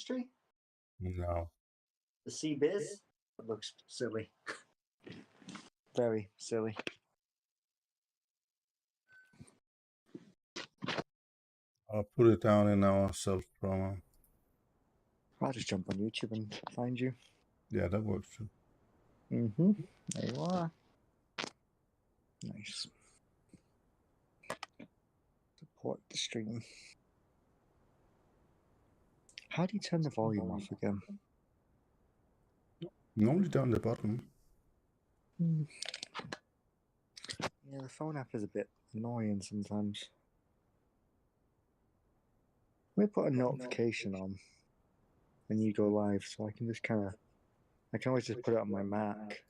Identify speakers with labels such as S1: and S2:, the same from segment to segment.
S1: history?
S2: No.
S1: The CBiz? It looks silly. Very silly.
S2: I'll put it down in our self-promo.
S1: I'll just jump on YouTube and find you.
S2: Yeah, that works too.
S1: Mm-hmm. There you are. Nice. Support the stream. How do you turn the volume off again?
S2: Normally down the bottom.
S1: Yeah, the phone app is a bit annoying sometimes. Let me put a notification on when you go live, so I can just kind of... I can always just put it on my Mac.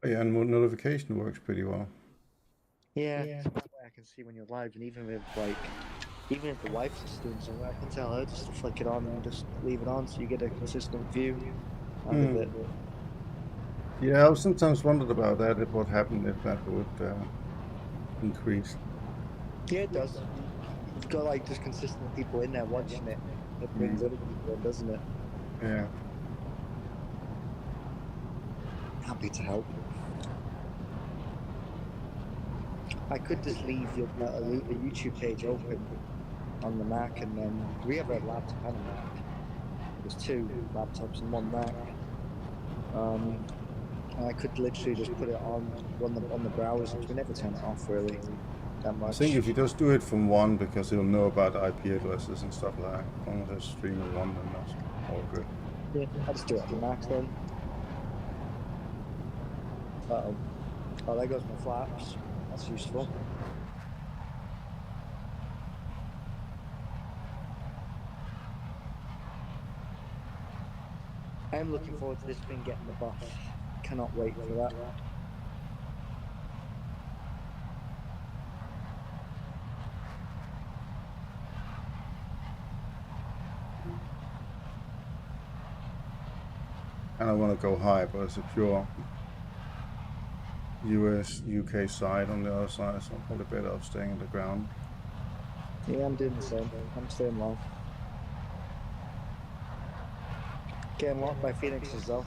S2: Yeah, and notification works pretty well.
S1: Yeah, so that way I can see when you're live, and even if the wife's just doing something, I can tell her just to flick it on and just leave it on, so you get a consistent view of it.
S2: Yeah, I've sometimes wondered about that, if what happened if that would increase.
S1: Yeah, it does. You've got like just consistent people in there watching it. It brings other people in, doesn't it?
S2: Yeah.
S1: Happy to help. I could just leave a YouTube page open on the Mac, and then we have a laptop and a Mac. There's two laptops and one Mac. And I could literally just put it on the browser. We never turn it off really that much.
S2: I think if you just do it from one, because it'll know about IP addresses and stuff like that. As long as there's stream of one, then that's all good.
S1: Yeah, I'll just do it on the Mac then. Uh-oh. Oh, there goes my flaps. That's useful. I am looking forward to this thing getting the buff. Cannot wait for that.
S2: And I want to go high, but it's a pure US-UK side on the other side, so I'm probably better off staying on the ground.
S1: Yeah, I'm doing the same. I'm staying low. Getting locked by Phoenixes though.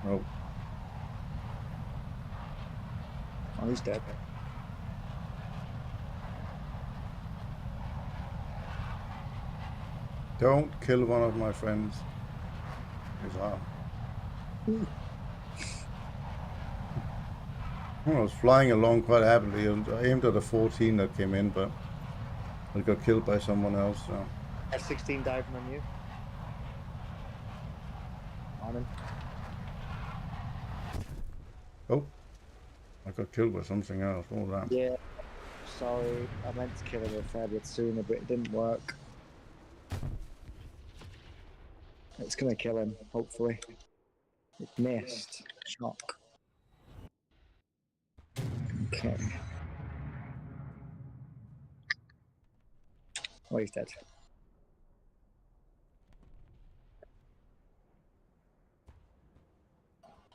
S2: Oh.
S1: Oh, he's dead.
S2: Don't kill one of my friends. I was flying along quite happily and I aimed at a 14 that came in, but I got killed by someone else. So.
S1: F16 diving on you. On him.
S2: Oh, I got killed by something else. What was that?
S1: Yeah, sorry. I meant to kill him a fair bit sooner, but it didn't work. It's gonna kill him, hopefully. It missed. Shock. Okay. Oh, he's dead.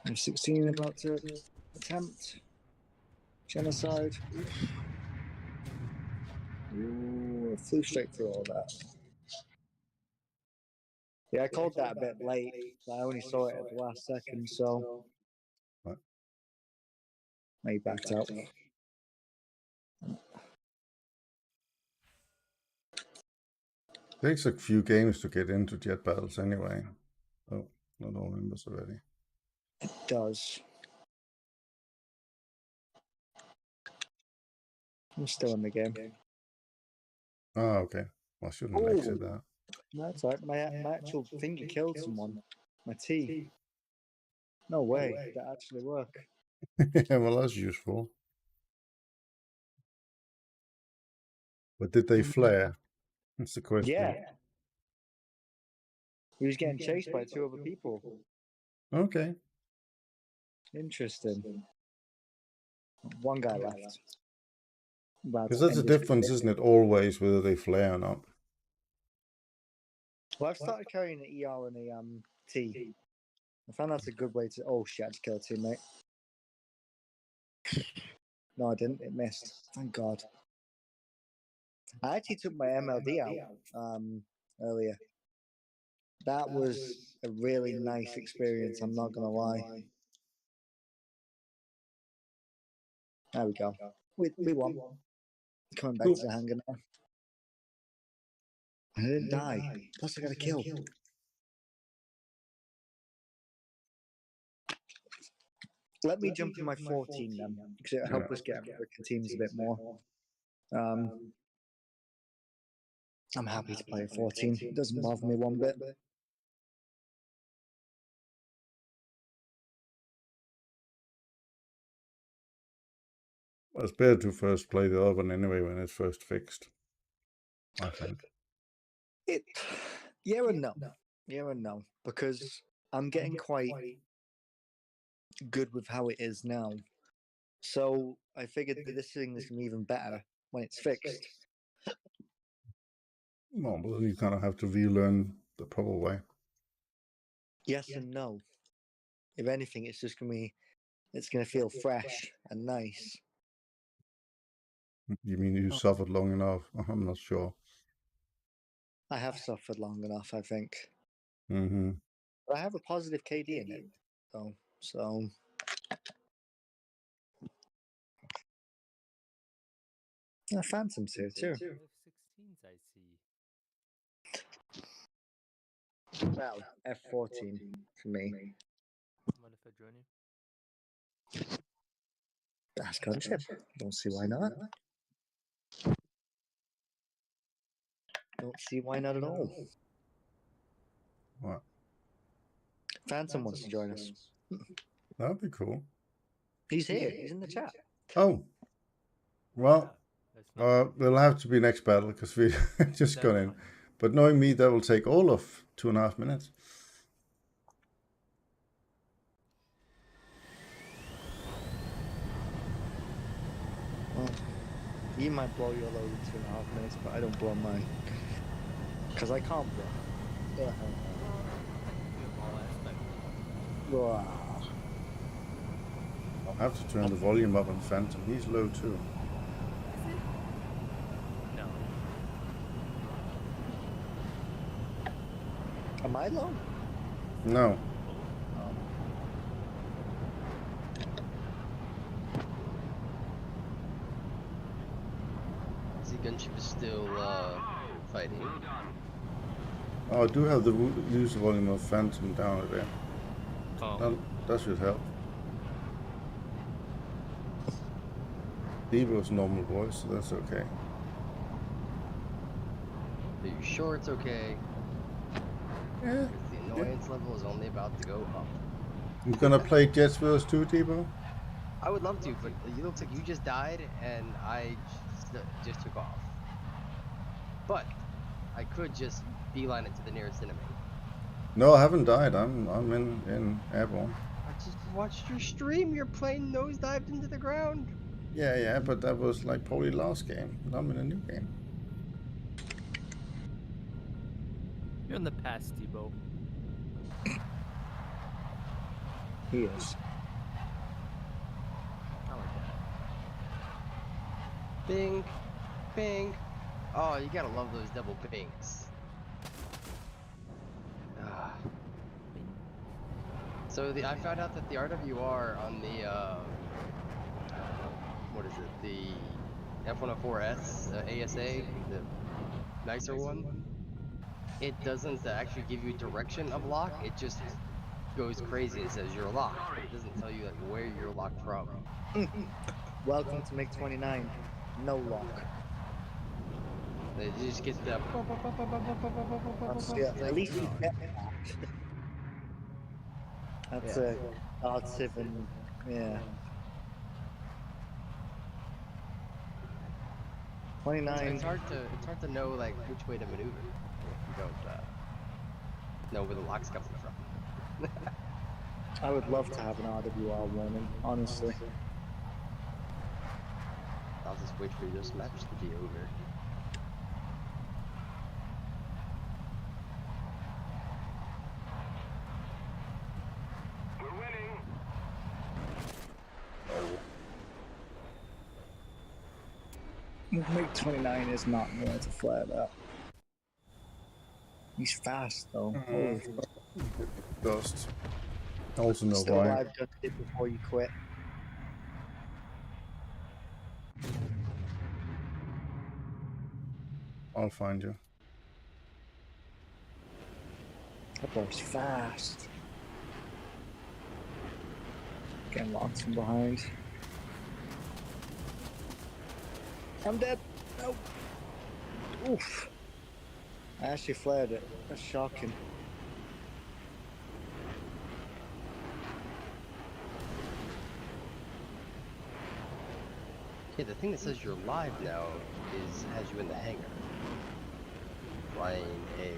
S1: F16 about to attempt genocide. Ooh, flew straight through all that. Yeah, I called that a bit late. I only saw it at the last second, so
S2: What?
S1: he backed out.
S2: Takes a few games to get into jet battles anyway. Oh, not all members already.
S1: It does. I'm still in the game.
S2: Oh, okay. Well, I shouldn't exit that.
S1: No, that's alright. My actual finger killed someone. My T. No way. That actually worked.
S2: Yeah, well, that's useful. But did they flare? That's the question.
S1: Yeah. He was getting chased by two other people.
S2: Okay.
S1: Interesting. One guy left.
S2: Because that's the difference, isn't it? Always, whether they flare or not.
S1: Well, I've started carrying an ER and a T. I found that's a good way to... Oh, shit, I just killed a teammate. No, I didn't. It missed. Thank God. I actually took my MLD out earlier. That was a really nice experience. I'm not gonna lie. There we go. We won. Coming back to the hangar now. I didn't die. Plus, I got a kill. Let me jump in my 14 then, because it'll help us get American teams a bit more. I'm happy to play a 14. It doesn't bother me one bit.
S2: It's better to first play the other one anyway when it's first fixed, I think.
S1: Yeah and no. Yeah and no. Because I'm getting quite good with how it is now. So I figured that this thing is going to be even better when it's fixed.
S2: No, but you kind of have to relearn the proper way.
S1: Yes and no. If anything, it's just going to be, it's going to feel fresh and nice.
S2: You mean you suffered long enough? I'm not sure.
S1: I have suffered long enough, I think.
S2: Mm-hmm.
S1: But I have a positive KD in it, though. So Phantom's here too.
S3: F16s I see.
S1: Well, F14 for me.
S3: Mind if I join you?
S1: That's Gunship. Don't see why not. Don't see why not at all.
S2: What?
S1: Phantom wants to join us.
S2: That'd be cool.
S1: He's here. He's in the chat.
S2: Oh. Well,
S3: Yeah,
S2: it'll have to be next battle because we just got in. But knowing me, that will take all of 2.5 minutes.
S1: Well, you might blow your load in 2.5 minutes, but I don't blow mine. Because I can't blow. Wow.
S2: I'll have to turn the volume up on Phantom. He's low too.
S3: No.
S1: Am I low?
S2: No.
S4: Gunship is still fighting.
S2: Oh, I do have the user volume of Phantom down there.
S3: Oh.
S2: That should help. Devo's normal voice, so that's okay.
S4: Are you sure it's okay?
S2: Yeah.
S4: The annoyance level is only about to go up.
S2: You gonna play Jets with us too, Devo?
S4: I would love to, but it looks like you just died and I just took off. But I could just beeline it to the nearest enemy.
S2: No, I haven't died. I'm in airborne.
S4: I just watched your stream. Your plane nosedived into the ground.
S2: Yeah, but that was like probably last game. I'm in a new game.
S3: You're in the past, Debo.
S1: He is.
S3: I like that.
S4: Bing, bing. Oh, you gotta love those double pings. So I found out that the RWR on the what is it? The F104S ASA, the nicer one. It doesn't actually give you direction of lock. It just goes crazy and says you're locked, but it doesn't tell you like where you're locked from.
S1: Welcome to MiG-29. No lock.
S4: They just get the.
S1: Yeah, at least you get that. That's a R7, yeah. 29.
S4: It's hard to know like which way to maneuver if you don't know where the lock's coming from.
S1: I would love to have an RWR warning, honestly.
S4: I'll just wait for this match to be over.
S1: MiG-29 is not going to flare that. He's fast though. Holy fuck.
S2: Dust. Also no
S1: Still
S2: why.
S1: alive, just it before you quit.
S2: I'll find you.
S1: That boy's fast. Getting locked from behind. I'm dead. No. Oof. I actually flared it. That's shocking.
S4: Yeah, the thing that says you're live now has you in the hangar. Flying a...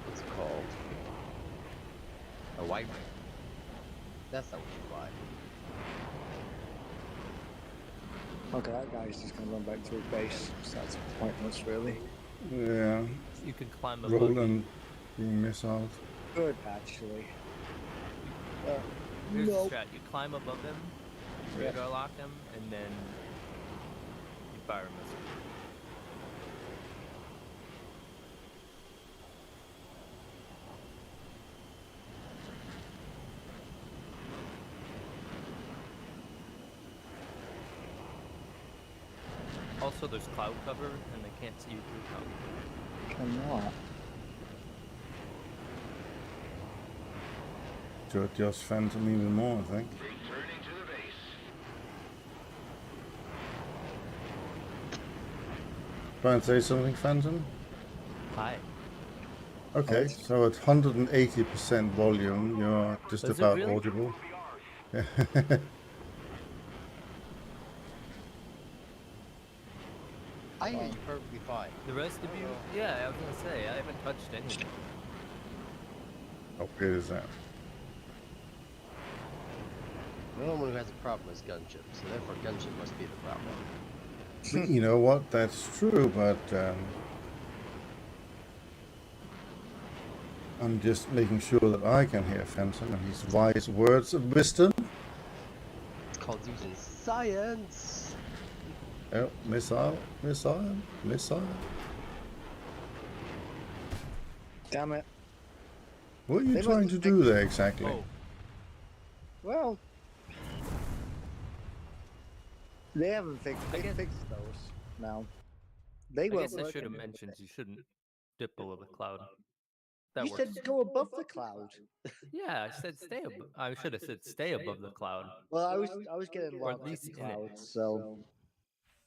S4: what's it called? A white... That's not what you fly.
S1: Okay, that guy's just gonna run back to his base. So that's pointless, really.
S2: Yeah.
S3: You can climb above.
S2: Roland being missiled.
S1: Good, actually.
S3: Here's
S1: No.
S3: the strat. You climb above them, radar lock them, and then you fire a missile. Also, there's cloud cover, and they can't see you through cloud.
S1: Cannot.
S2: To adjust Phantom even more, I think.
S5: Returning to the base.
S2: Try and say something, Phantom?
S3: Hi.
S2: Okay, so at 180% volume, you're just
S3: Is it
S2: about
S3: really?
S2: audible.
S4: I hear you perfectly fine.
S3: The rest of you? Yeah, I was gonna say, I haven't touched anything.
S2: How weird is that?
S4: The only one who has a problem is Gunship, so therefore Gunship must be the problem.
S2: You know what? That's true, but I'm just making sure that I can hear Phantom and his wise words of wisdom.
S4: It's called using science!
S2: Oh, missile, missile, missile.
S1: Damn it.
S2: What are you
S1: They
S2: trying
S1: must
S2: to do there exactly?
S3: Oh,
S1: Well, they haven't fixed.
S3: I
S1: They
S3: guess-
S1: fixed those now. They
S3: I
S1: weren't
S3: guess I should have
S1: working.
S3: mentioned you shouldn't dip below the cloud. That
S1: You
S3: works.
S1: said go above the cloud.
S3: Yeah, I said stay above. I should have said stay above the cloud.
S1: Well, I was getting
S3: Or at
S1: locked at
S3: least
S1: the
S3: in it.
S1: clouds, so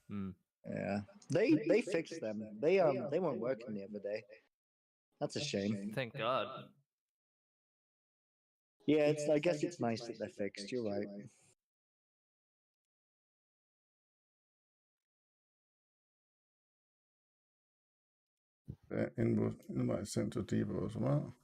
S3: Hmm.
S1: yeah. They fixed them. They weren't working the other day. That's a shame.
S3: Thank God.
S1: Yeah, it's. I guess it's nice that they're fixed. You're right.
S2: Invite sent to Devo as well.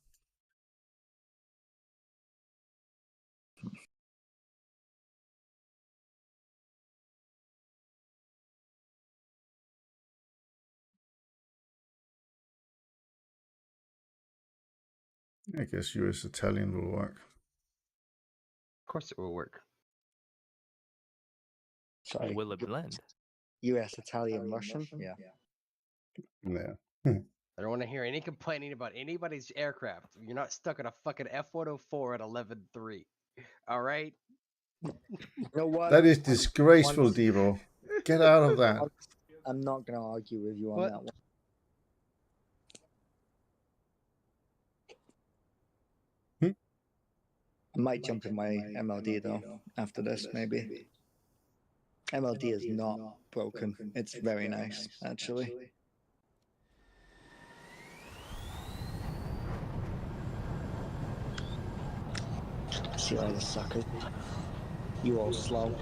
S2: I guess US Italian will work.
S4: Of course it will work.
S3: Or
S1: Sorry.
S3: will it blend?
S1: U.S. Italian Russian. Yeah.
S2: Yeah.
S4: I don't want to hear any complaining about anybody's aircraft. You're not stuck in a fucking F-104 at 11.3. Alright?
S1: You know what?
S2: That is disgraceful,
S1: Once-
S2: Devo. Get out of that.
S1: I'm not going to argue with you on
S4: What?
S1: that one. I might jump in my MLD though after this, maybe. MLD is not broken. It's very nice, actually. See you later, suckers. You all slow.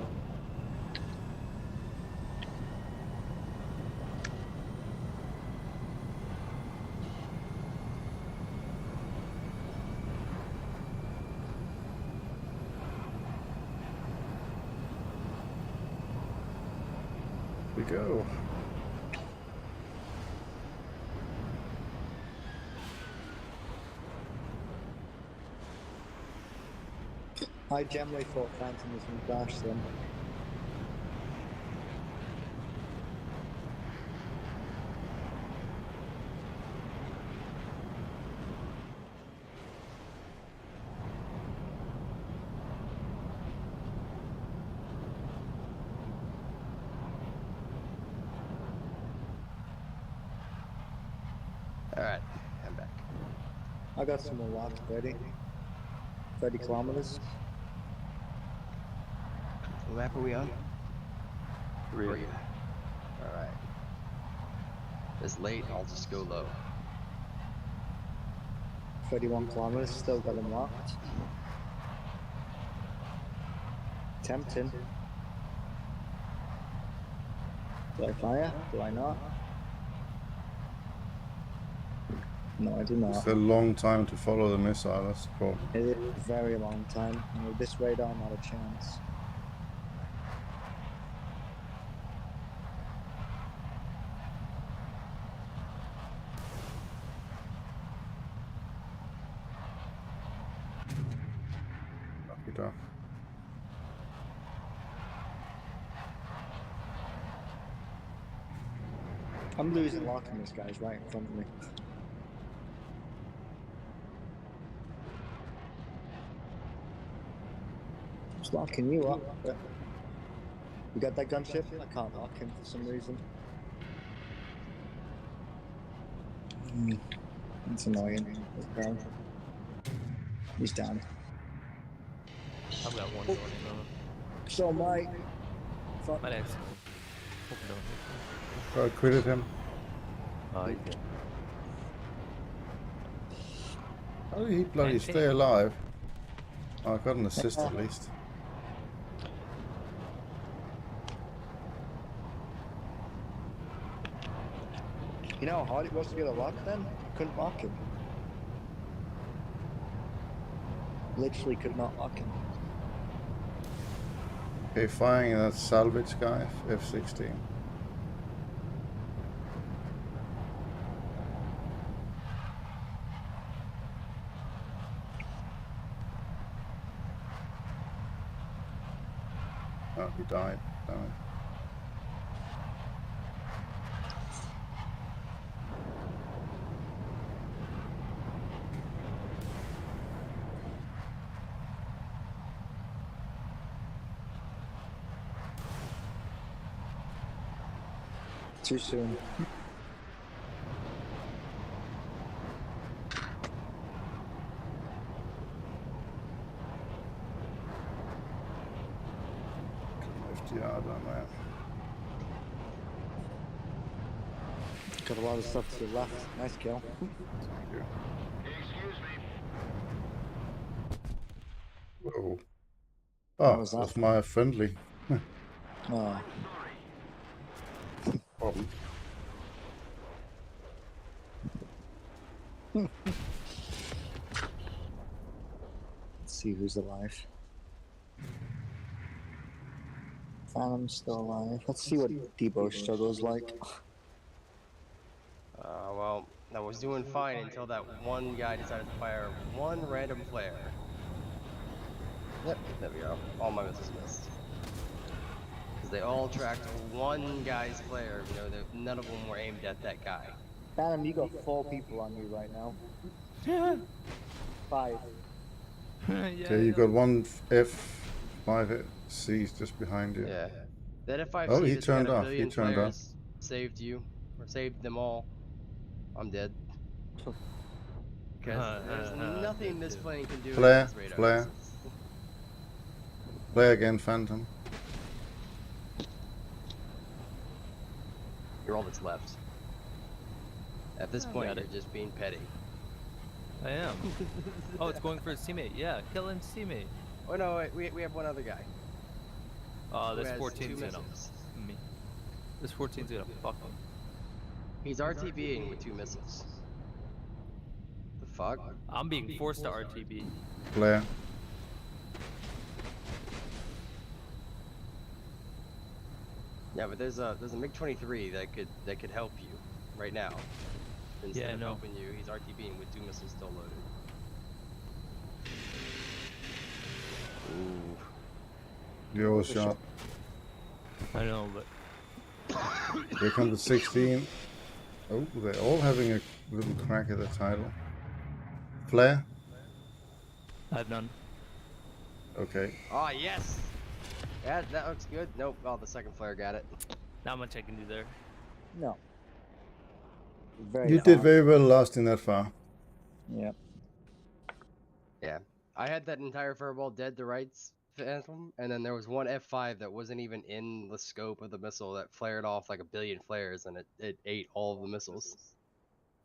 S2: We go.
S1: I generally thought Phantom was going to crash them.
S4: Alright, I'm back.
S1: I got some more locked, 30. 30 kilometers.
S4: What map are we on?
S3: 3.
S4: Alright. It's late, I'll just go low.
S1: 31 kilometers, still got them locked. Tempting. Do I fire? Do I not? No, I do not.
S2: It's a long time to follow the missile, that's the problem.
S1: It is a very long time. And with this radar, not a chance.
S2: Lucky duck.
S1: I'm losing lock on this guy's right in front of me. Just locking you up. But you got that gunship? I can't lock him for some reason. It's annoying. Okay. He's down.
S3: I've got one going
S1: So my fuck.
S3: My next.
S2: I quitted him.
S3: Oh, he's good.
S2: How did he bloody stay alive? Oh, I got an assist at least.
S1: You know how hard it was to get a lock then? Couldn't lock him. Literally could not lock him.
S2: Okay, firing that salvage guy, F16. Oh, he died. Damn it.
S1: Too soon.
S2: Yard on that.
S1: Got a lot of stuff to the left. Nice kill.
S2: Thank you. Whoa. Oh,
S1: was that?
S2: that's my friendly.
S1: Oh.
S2: Problem.
S1: Let's see who's alive. Phantom's still alive. Let's see what Debo struggles like.
S4: Well, I was doing fine until that one guy decided to fire one random flare. Yep, there we go. All my missiles missed. Because they all tracked one guy's flare, you know, none of them were aimed at that guy.
S1: Phantom, you got 4 people on you right now. 5.
S2: Okay, you got one F5C just behind you.
S4: Yeah. That F5C
S2: Oh, he
S4: that's
S2: turned
S4: got a
S2: off, he
S4: billion
S2: turned off.
S4: flares saved you, or saved them all. I'm dead. Because there's nothing this plane can do
S2: Flare,
S4: against radar
S2: flare.
S4: missiles.
S2: Play again, Phantom.
S4: You're all that's left. At this point,
S3: got
S4: you're
S3: it.
S4: just being petty.
S3: I am. Oh, it's going for his teammate. Yeah, kill his teammate.
S4: Oh no, wait, we have one other guy.
S3: Oh,
S4: who
S3: this
S4: has
S3: 14's
S4: 2
S3: gonna
S4: missiles.
S3: me. This 14's gonna fuck him.
S4: He's RTBing with 2 missiles. The fuck?
S3: I'm being forced to RTB.
S2: Flare.
S4: Yeah, but there's a MiG-23 that could help you right now. Instead
S3: Yeah, I
S4: of
S3: know.
S4: helping you, he's RTBing with 2 missiles still loaded. Ooh.
S2: Your shot.
S3: I know, but
S2: Here comes the 16. Oh, they're all having a little crack at the title. Flare?
S3: I have none.
S2: Okay.
S4: Oh yes! Yeah, that looks good. Nope. Oh, the second flare got it.
S3: Not much I can do there.
S1: No. very
S2: You did
S1: fast.
S2: very well lasting that far.
S1: Yeah.
S4: Yeah, I had that entire fireball dead to rights phantom, and then there was one F5 that wasn't even in the scope of the missile that flared off like a billion flares, and it ate all of the missiles.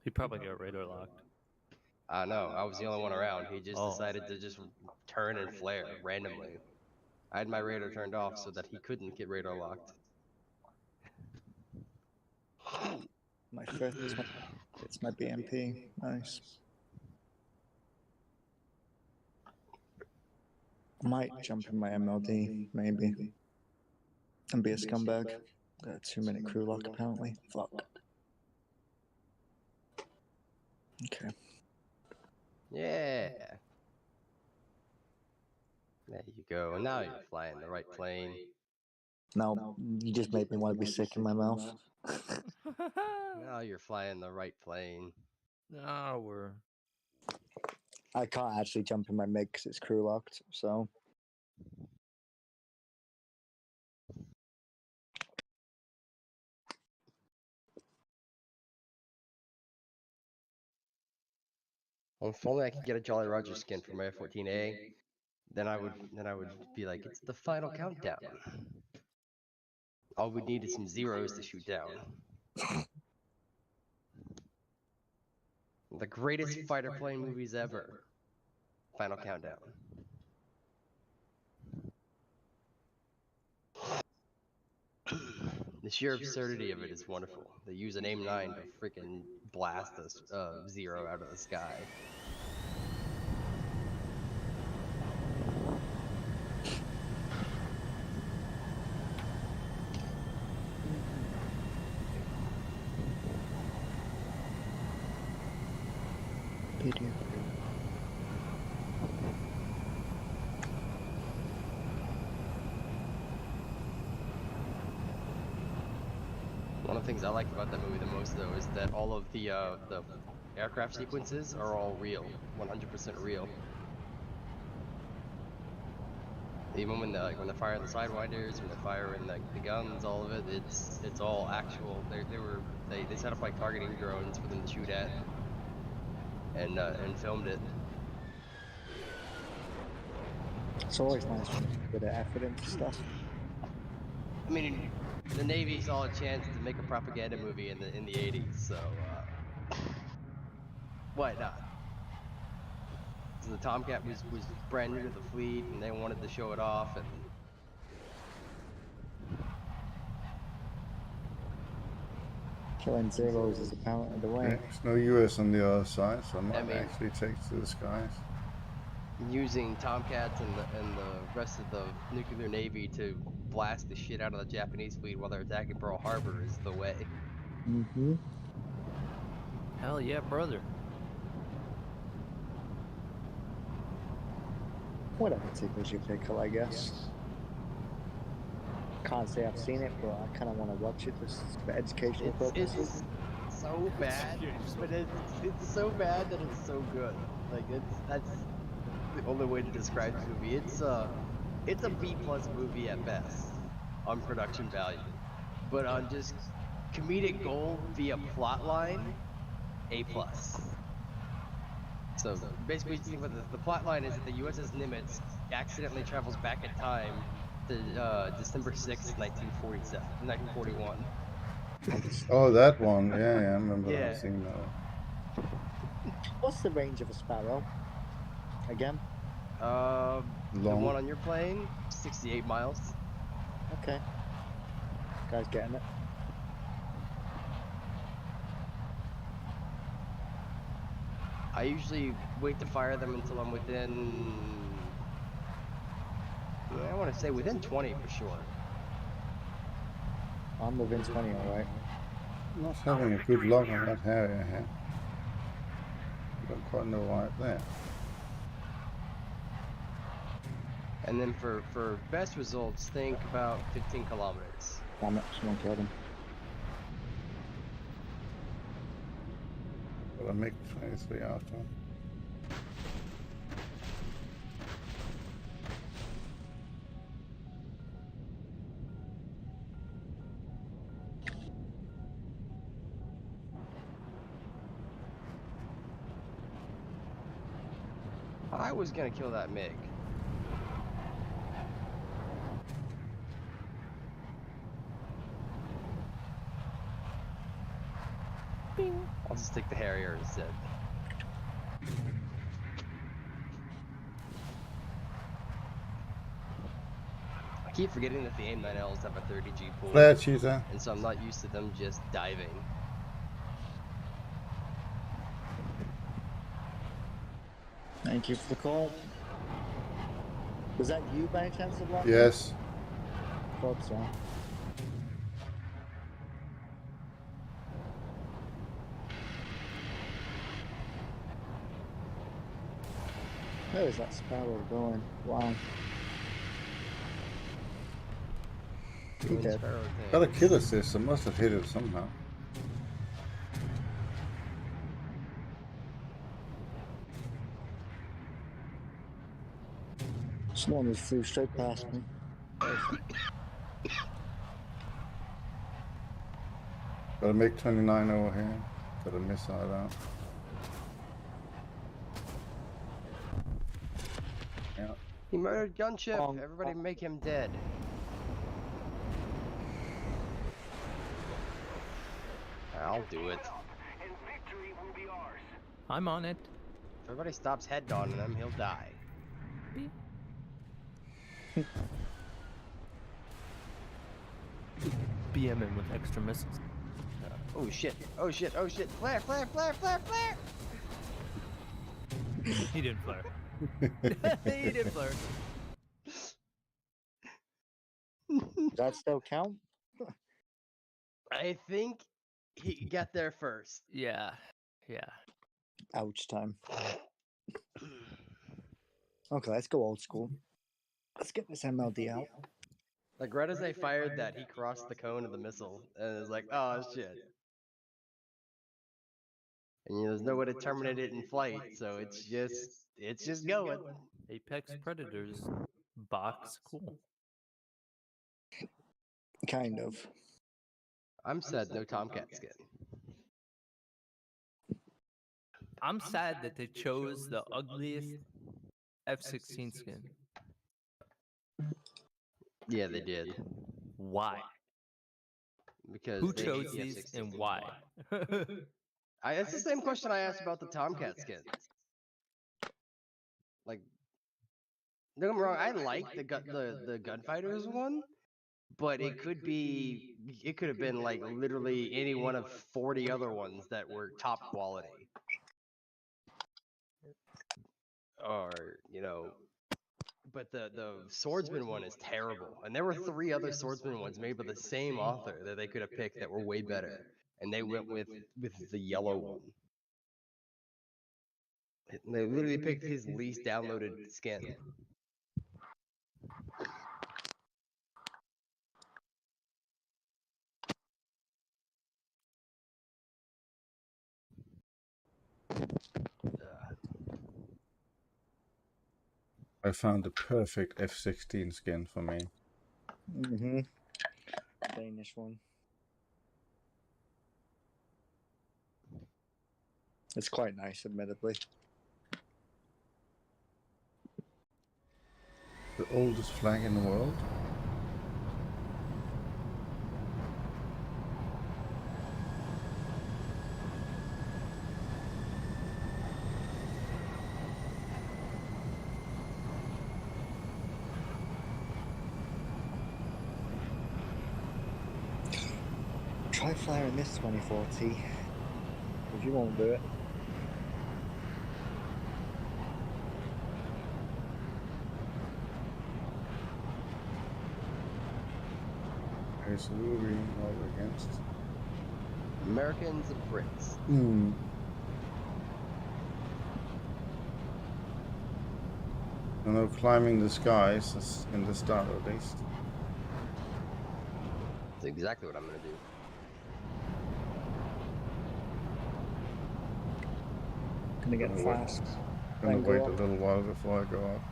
S3: He probably got radar locked.
S4: I know, I was the only one around. He just
S3: Oh.
S4: decided to just turn and flare randomly. I had my radar turned off so that he couldn't get radar locked.
S1: My first 20 hits my BMP. Nice. Might jump in my MLD, maybe. And be a scumbag. Got a 2-minute crew lock, apparently. Fuck. Okay.
S4: Yeah. There you go. Now you're flying the right plane.
S1: Now, you just made me want to be sick in my mouth.
S4: Now you're flying the right plane.
S3: No, we're.
S1: I can't actually jump in my MiG because it's crew locked, so.
S4: Well, if only I could get a Jolly Roger skin for my F16A, then I would be like, it's the final countdown. All we need is some zeros to shoot down. The greatest fighter plane movies ever. Final countdown. The sheer absurdity of it is wonderful. They use an AIM-9 to freaking blast a zero out of the sky. One of the things I like about that movie the most, though, is that all of the aircraft sequences are all real, 100% real. Even when they're firing the sidewinders, when they're firing the guns, all of it, it's all actual. They set up like targeting drones for them to shoot at, and filmed it.
S1: It's always nice when you put a bit of effort into stuff.
S4: I mean, the Navy saw a chance to make a propaganda movie in the 80s, so why not? So the Tomcat was brand new to the fleet, and they wanted to show it off, and
S1: Killing zeros is apparently the way.
S2: There's no US on the other side, so I might
S4: I mean-
S2: actually take to the skies.
S4: using Tomcats and the rest of the nuclear navy to blast the shit out of the Japanese fleet while they're attacking Pearl Harbor is the way.
S1: Mm-hmm.
S3: Hell yeah, brother.
S1: Whatever tickles your pickle, I guess. Can't say I've seen it, but I kind of want to watch it just for educational purposes.
S4: It's so bad, but it's so bad that it's so good. Like that's the only way to describe the movie. It's a B+ movie at best on production value, but on just comedic gold via plot line, A+. So basically, the plot line is that the USS Nimitz accidentally travels back in time to December 6th, 1941.
S2: Oh, that one. Yeah, I remember
S4: Yeah.
S2: seeing that one.
S1: What's the range of a Sparrow? Again?
S4: The
S2: Long.
S4: one on your plane, 68 miles.
S1: Okay. Guy's getting it.
S4: I usually wait to fire them until I'm within, I want to say within 20 for sure.
S1: I'm within 20, alright.
S2: Not having a good luck on that Harrier here. Don't quite know why it's there.
S4: And then for best results, think about 15 kilometers.
S1: Damn it, someone killed him.
S2: But I make 23 after.
S4: I was gonna kill that MiG. I'll just take the Harrier instead. I keep forgetting that the AIM-9Ls have a 30G pool,
S2: Flare cheater.
S4: and so I'm not used to them just diving.
S1: Thank you for the call. Was that you by any chance, LeBlanc?
S2: Yes.
S1: Thought so. Where is that Sparrow going? Wow. He
S4: Doing
S1: did.
S4: Sparrow
S2: Got a
S4: things.
S2: kill assist. I must have hit it somehow.
S1: Someone just flew straight past me.
S2: Got a MiG-29 over here. Got a missile out. Yeah.
S4: He murdered Gunship.
S1: Wrong.
S4: Everybody make him dead. I'll do it.
S3: I'm on it.
S4: If everybody stops head donning him, he'll die.
S3: BM him with extra missiles.
S4: Oh shit, oh shit, oh shit. Flare, flare, flare, flare, flare!
S3: He didn't flare. He didn't flare.
S1: Does that still count?
S4: I think he got there first.
S3: Yeah. Yeah.
S1: Ouch time. Okay, let's go old school. Let's get this MLD out.
S4: Like right as I fired that, he crossed the cone of the missile, and it was like, oh shit. And you know, there's no way to terminate it in flight, so it's just going.
S3: Apex Predators box. Cool.
S1: Kind of.
S4: I'm sad no Tomcat skin.
S3: I'm sad that they chose the ugliest F16 skin.
S4: Yeah, they did.
S3: Why?
S4: Because
S3: Who
S4: they
S3: chose
S4: hate the
S3: these
S4: F-16.
S3: and why?
S4: It's the same question I asked about the Tomcat skins. Like, don't get me wrong, I like the Gunfighters one, but it could have been like literally any one of 40 other ones that were top quality. Or, you know, but the Swordsman one is terrible. And there were 3 other Swordsman ones made by the same author that they could have picked that were way better. And they went with the yellow one. They literally picked his least downloaded skin.
S2: I found the perfect F16 skin for me.
S1: Mm-hmm. Danish one. It's quite nice, admittedly.
S2: The oldest flag in the world.
S1: Try firing this 24T. If you won't do it.
S2: Okay, so who are we over against?
S4: Americans and Brits.
S2: I know climbing the skies is in the start at least.
S4: That's exactly what I'm gonna do.
S1: Gonna get
S2: Gonna wait.
S1: fast.
S2: Gonna
S1: Then go
S2: wait a
S1: up.
S2: little while before I go up.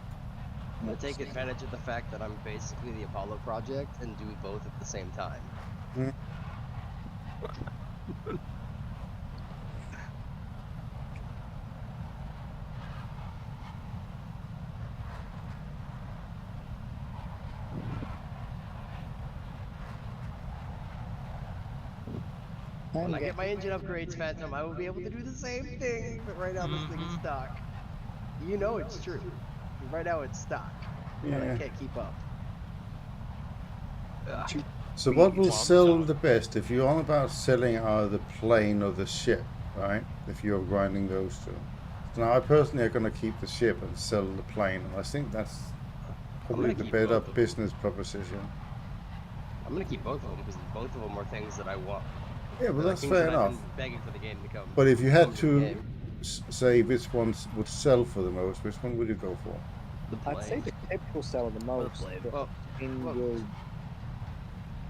S4: I'm gonna take advantage of the fact that I'm basically the Apollo project and do both at the same time. When I get my engine upgrades, Phantom, I will be able to do the same thing. But right now, this thing is stock. You know it's true. Right now, it's stock, and I
S2: Yeah.
S4: can't keep up.
S2: So what will
S3: Well,
S2: sell the best if you're on about selling either the plane or the ship, right? If you're grinding those two. So now I personally are going to keep the ship and sell the plane, and I think that's probably the
S4: keep
S2: better
S4: both of them.
S2: business proposition.
S4: I'm gonna keep both of them because both of them are things that I want.
S2: Yeah, well
S4: They're
S2: that's
S4: things
S2: fair
S4: that I've
S2: enough.
S4: been begging for the game to come.
S2: But if you
S4: come
S2: had
S4: to the
S2: to
S4: game.
S2: say which ones would sell for the most, which one would you go for?
S4: The
S1: I'd say
S4: plane.
S1: the ship will sell the most.
S3: plane.
S1: The
S4: Well,
S1: plane
S4: well,
S1: will.
S4: the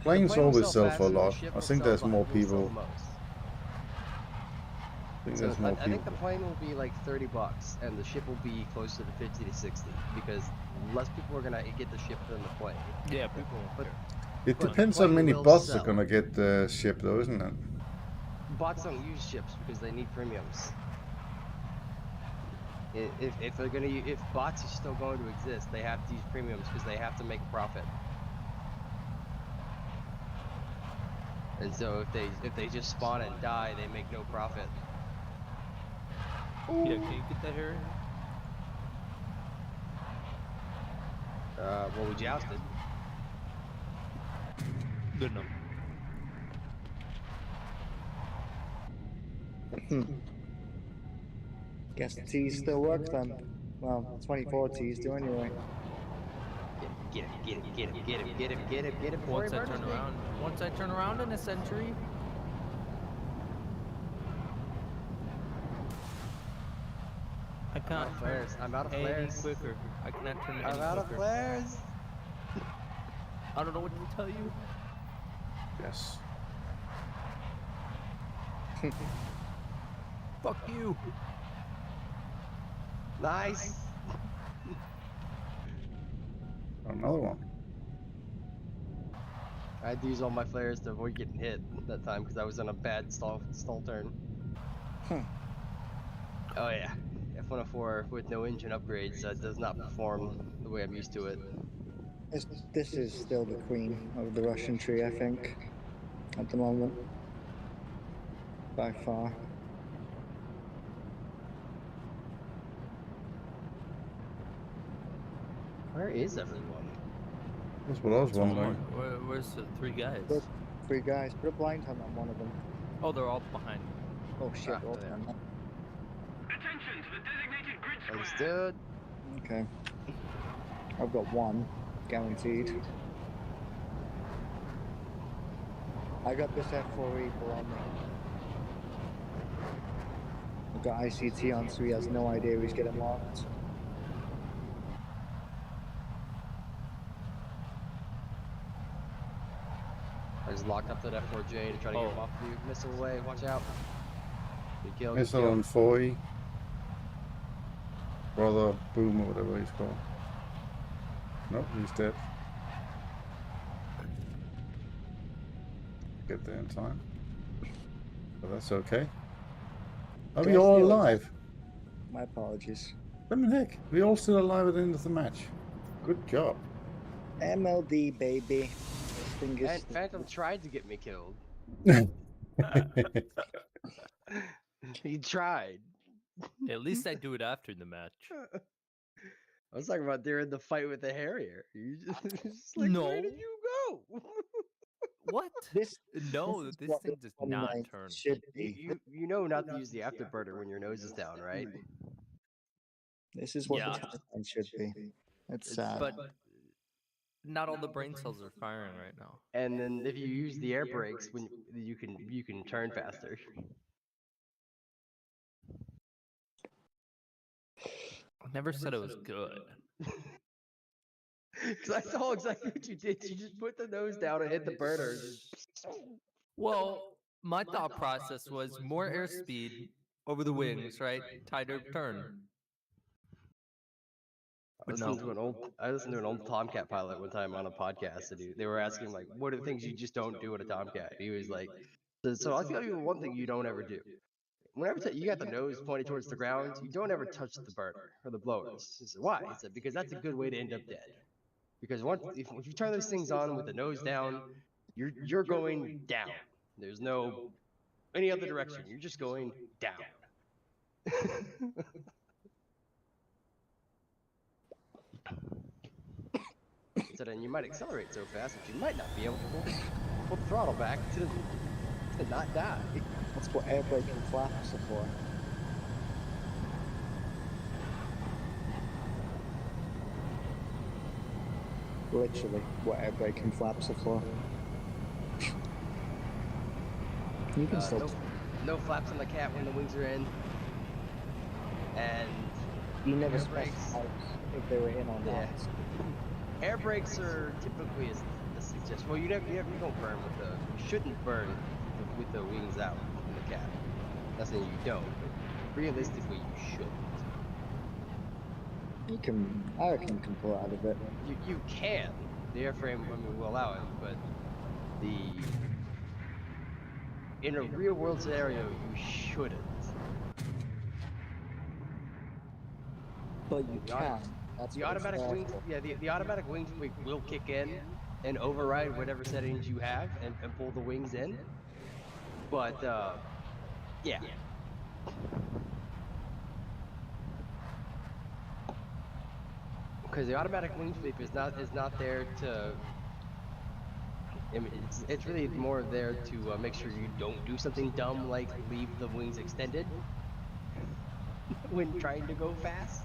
S2: Planes
S4: plane will
S2: always sell for a
S4: faster, the
S2: lot.
S4: ship
S2: I
S4: will
S2: think
S4: sell
S2: there's
S4: the-
S2: more
S4: will sell
S2: people.
S4: the most.
S2: I think
S4: So
S2: there's more
S4: I think
S2: people.
S4: the plane will be like $30, and the ship will be closer to 50 to 60 because less people are gonna get the ship than the plane.
S3: Yeah, people won't
S4: But-
S3: care.
S2: It
S4: but the
S2: depends how
S4: plane
S2: many
S4: will
S2: bots are
S4: sell.
S2: gonna get the ship, though, isn't it?
S4: Bots don't use ships because they need premiums. If they're gonna if bots are still going to exist, they have to use premiums because they have to make a profit. And so if they just spawn and die, they make no profit.
S3: Yeah, can you get that here?
S4: Well, we jousted.
S3: Good enough.
S1: Guess the T's still work then. Well, 24 T's do anyway.
S4: Get him, get him, get him, get him, get him, get him, get him before
S3: Once
S4: he
S3: I
S4: murders
S3: turn
S4: me.
S3: around, once I turn around in a century. I
S4: I'm out
S3: can't
S4: of flares. I'm out of
S3: any
S4: flares.
S3: quicker. I cannot turn any
S4: I'm out of
S3: quicker.
S4: flares.
S3: I don't know what to tell you.
S2: Yes.
S3: Fuck you.
S4: Nice.
S2: Another one.
S4: I had to use all my flares to avoid getting hit that time because I was on a bad stall turn.
S1: Hmm.
S4: Oh yeah, F104 with no engine upgrades does not perform the way I'm used to it.
S1: This is still the queen of the Russian tree, I think, at the moment. By far.
S4: Where is everyone?
S2: That's what I was
S3: It's one more.
S2: wondering.
S3: Where's the three guys?
S1: Look. 3 guys. Put a blind hunt on one of them.
S3: Oh, they're all behind me.
S1: Oh shit,
S4: Ah,
S1: all
S4: there.
S1: done.
S5: Attention to the designated grid square.
S4: Understood.
S1: Okay. I've got one, guaranteed. I got this F4E below me. I've got ICT on, so he has no idea he's getting locked.
S4: I just locked up that F4J to try to get him off you. Missile away, watch out. Good kill, good
S2: Missile
S4: kill.
S2: on Foy. Brother Boom or whatever he's called. Nope, he's dead. Get there in time. But that's okay. Are we
S1: Guys,
S2: all
S1: yeah.
S2: alive?
S1: My apologies.
S2: I mean, heck, we all still alive at the end of the match. Good job.
S1: MLD, baby. This thing is...
S4: And Phantom tried to get me killed. He tried.
S3: At least I do it after the match.
S4: I was talking about during the fight with the Harrier. You just like,
S3: No.
S4: where did you go?
S3: What?
S1: This,
S3: No,
S1: is
S3: this
S1: what
S3: thing
S1: the
S3: does not
S1: 29
S3: turn.
S1: should be.
S4: You know not to use the afterburner when your nose is down, right?
S1: This is what
S3: Yeah.
S1: the 29 should be. It's sad.
S3: But not all the brain cells are firing right now.
S4: And then if you use the air brakes, when you can turn faster.
S3: I never said it was good.
S4: Because I saw exactly what you did. You just put the nose down and hit the burner. Just...
S3: Well, my thought process was more airspeed over the wings, right? Tighter turn.
S4: I
S3: But
S4: listened
S3: no.
S4: to an old Tomcat pilot one time on a podcast, and they were asking like, "What are the things you just don't do at a Tomcat?" He was like, "So I'll tell you one thing you don't ever do. Whenever you got the nose pointed towards the ground, you don't ever touch the burner or the blowers." He said, "Why?" He said, "Because that's a good way to end up dead. Because if you turn those things on with the nose down, you're going down. There's no any other direction. You're just going down. So then you might accelerate so fast that you might not be able to pull the throttle back to not die.
S1: That's what air brake and flaps are for. Literally, what air brake and flaps are for. You can still.
S4: No flaps on the cat when the wings are in. And
S1: You never
S4: air brakes.
S1: specified if they were in or not.
S4: Air brakes are typically a suggestion. Well, you don't burn with the. You shouldn't burn with the wings out in the cat. Not saying you don't, but realistically you shouldn't.
S1: You can, I reckon, you can pull out of it.
S4: You can. The airframe, I mean, will allow it, but in a real world scenario, you shouldn't.
S1: But you can. That's
S4: The
S1: what it's
S4: automatic
S1: there
S4: wings,
S1: for.
S4: yeah, the automatic wings will kick in and override whatever settings you have and pull the wings in. But yeah. Because the automatic wing sweep is not there to. I mean, it's really more there to make sure you don't do something dumb like leave the wings extended when trying to go fast.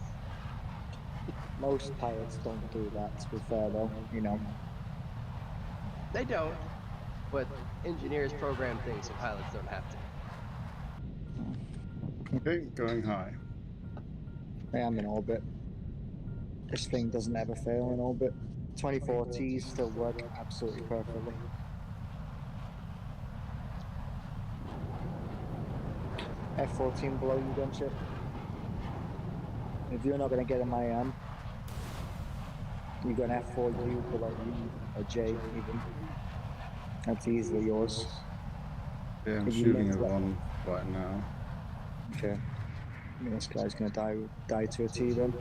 S1: Most pilots don't do that, to be fair though, you know.
S4: They don't, but engineers program things so pilots don't have to.
S2: Okay, going high.
S1: I am in orbit. This thing doesn't ever fail in orbit. 24Ts still work absolutely perfectly. F14 below you, Gunship. If you're not going to get an IM, you've got an F4U below you, or J even. That's easily yours.
S2: Yeah, I'm
S1: If you
S2: shooting
S1: miss
S2: at
S1: that-
S2: one right now.
S1: Okay. I mean, this guy's going to die to a T then.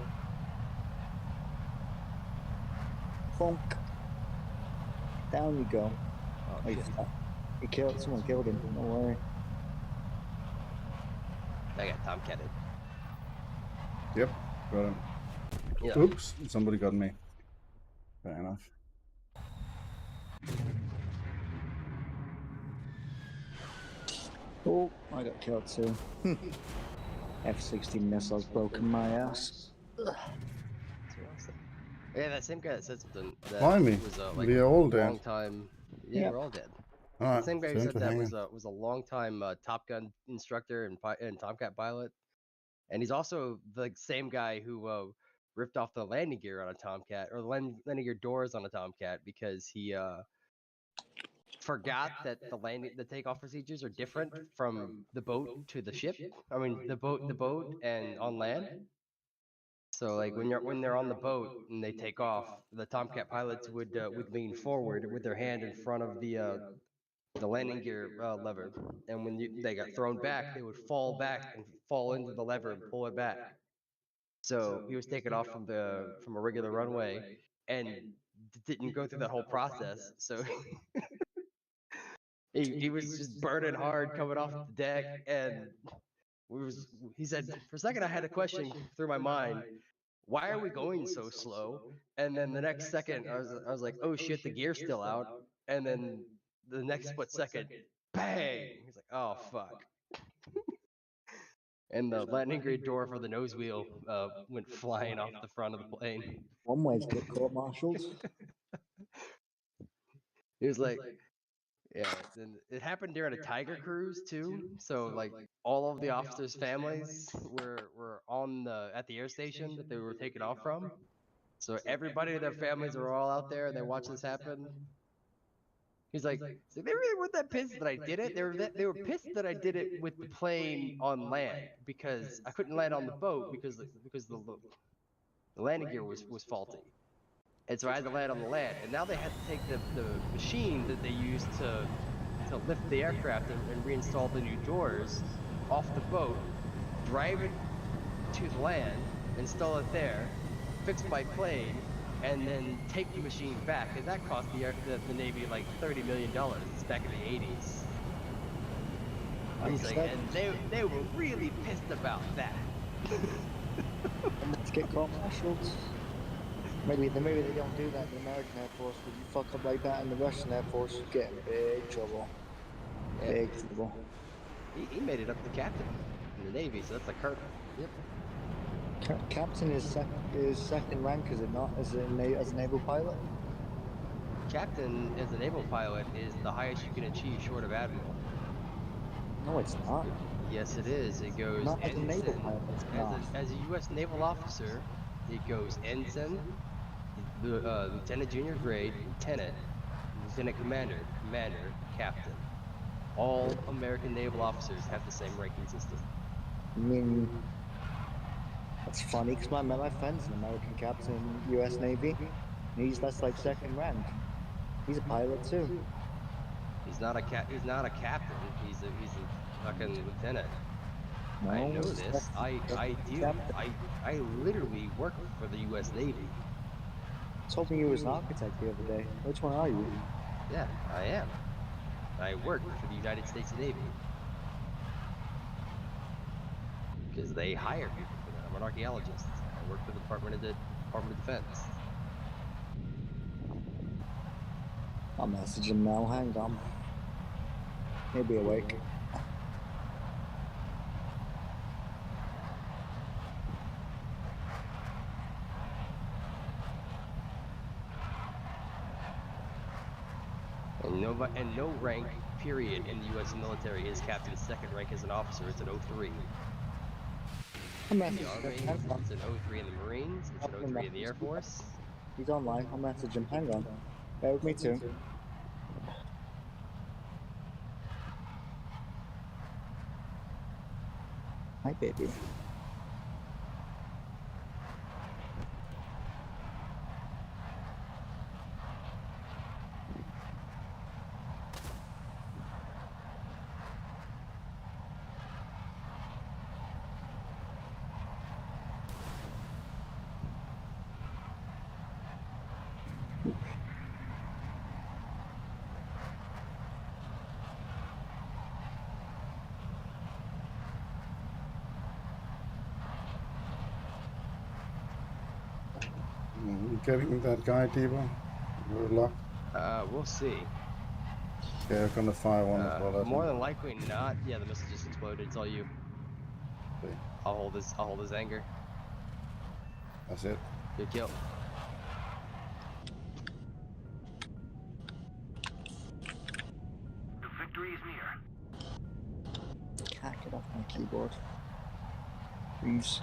S1: Funk. Down you go.
S4: Oh,
S1: Oh,
S4: shit.
S1: he killed, someone killed him, don't worry.
S4: I got Tomcatted.
S2: Yep, got him.
S4: Yeah.
S2: Oops, somebody got me. Fair enough.
S1: Oh, I got killed too. F-16 missiles broken my ass.
S4: Yeah, that same guy that said something that
S2: Behind me.
S4: was like
S2: We are all
S4: a
S2: dead.
S4: long time. Yeah,
S1: Yeah.
S4: we're all dead. The
S2: Alright,
S4: same guy who
S2: turn
S4: said
S2: to
S4: that
S2: hangar.
S4: was a long time Top Gun instructor and Tomcat pilot, and he's also the same guy who ripped off the landing gear on a Tomcat or the landing gear doors on a Tomcat because he forgot that the takeoff procedures are different from the boat to the ship. I mean, the boat and on land. So like when they're on the boat and they take off, the Tomcat pilots would lean forward with their hand in front of the landing gear lever, and when they got thrown back, they would fall back and fall into the lever and pull it back. So he was taken off from a regular runway and didn't go through that whole process. So he was just burning hard coming off the deck, and he said for a second I had a question through my mind. Why are we going so slow? And then the next second, I was like, oh shit, the gear's still out. And then the next split second, bang! He's like, oh fuck. And the landing gear door for the nose wheel went flying off the front of the plane.
S1: One way to get court-martialed.
S4: He was like, yeah. Then it happened during a Tiger cruise too. So like all of the officers' families were at the air station that they were taken off from. So everybody, their families are all out there and they watch this happen. He's like, so they really weren't that pissed that I did it. They were pissed that I did it with the plane on land because I couldn't land on the boat because the landing gear was faulty. And so I had to land on the land. And now they had to take the machine that they used to lift the aircraft and reinstall the new doors off the boat, drive it to the land, install it there, fix my plane, and then take the machine back. And that cost the Navy like $30 million. It's back in the 80s. He's like, and they were really pissed about that.
S1: Let's get court-martialed. Maybe they don't do that in the American Air Force, but you fuck up like that in the Russian Air Force, you get in big trouble.
S4: Yeah,
S1: Big trouble.
S4: he made it up to captain in the Navy, so that's like colonel. Yep.
S1: Captain is second rank, is it not? As a naval pilot?
S4: Captain as a naval pilot is the highest you can achieve short of admiral.
S1: No, it's not.
S4: Yes, it is. It goes
S1: Not as a naval
S4: ensign.
S1: pilot. It's not.
S4: As a U.S. naval officer, it goes ensign, lieutenant junior grade, lieutenant commander, captain. All American naval officers have the same ranking system.
S1: I mean, that's funny because my friend's an American captain in U.S. Navy. And that's like second rank. He's a pilot too.
S4: He's not a captain. He's a fucking lieutenant.
S1: No,
S4: I know
S1: he's
S4: this. I do.
S1: captain.
S4: I literally work for the U.S. Navy.
S1: Told me you was an architect the other day. Which one are you?
S4: Yeah, I am. I work for the United States Navy because they hire people for that. I'm an archaeologist. I work for the Department of Defense.
S1: I'll message him now. Hang on. He'll be awake.
S4: And no rank, period, in the U.S. military is captain. Second rank as an officer. It's an 03.
S1: I'll
S4: In
S1: message
S4: the Army,
S1: him. Hang on.
S4: it's an 03 in the Marines. It's an 03 in the Air Force.
S1: He's online. I'll message him. Hang on. Bear with me too. Hi, baby.
S2: You getting that guy, Debo? Good luck.
S4: We'll see.
S2: They're gonna fire one as well. I
S4: More
S2: think.
S4: than likely not. Yeah, the missile just exploded. It's all you.
S2: See.
S4: I'll hold his anger.
S2: That's it.
S4: Good kill.
S5: The victory is near.
S1: Can't get off my keyboard. Please.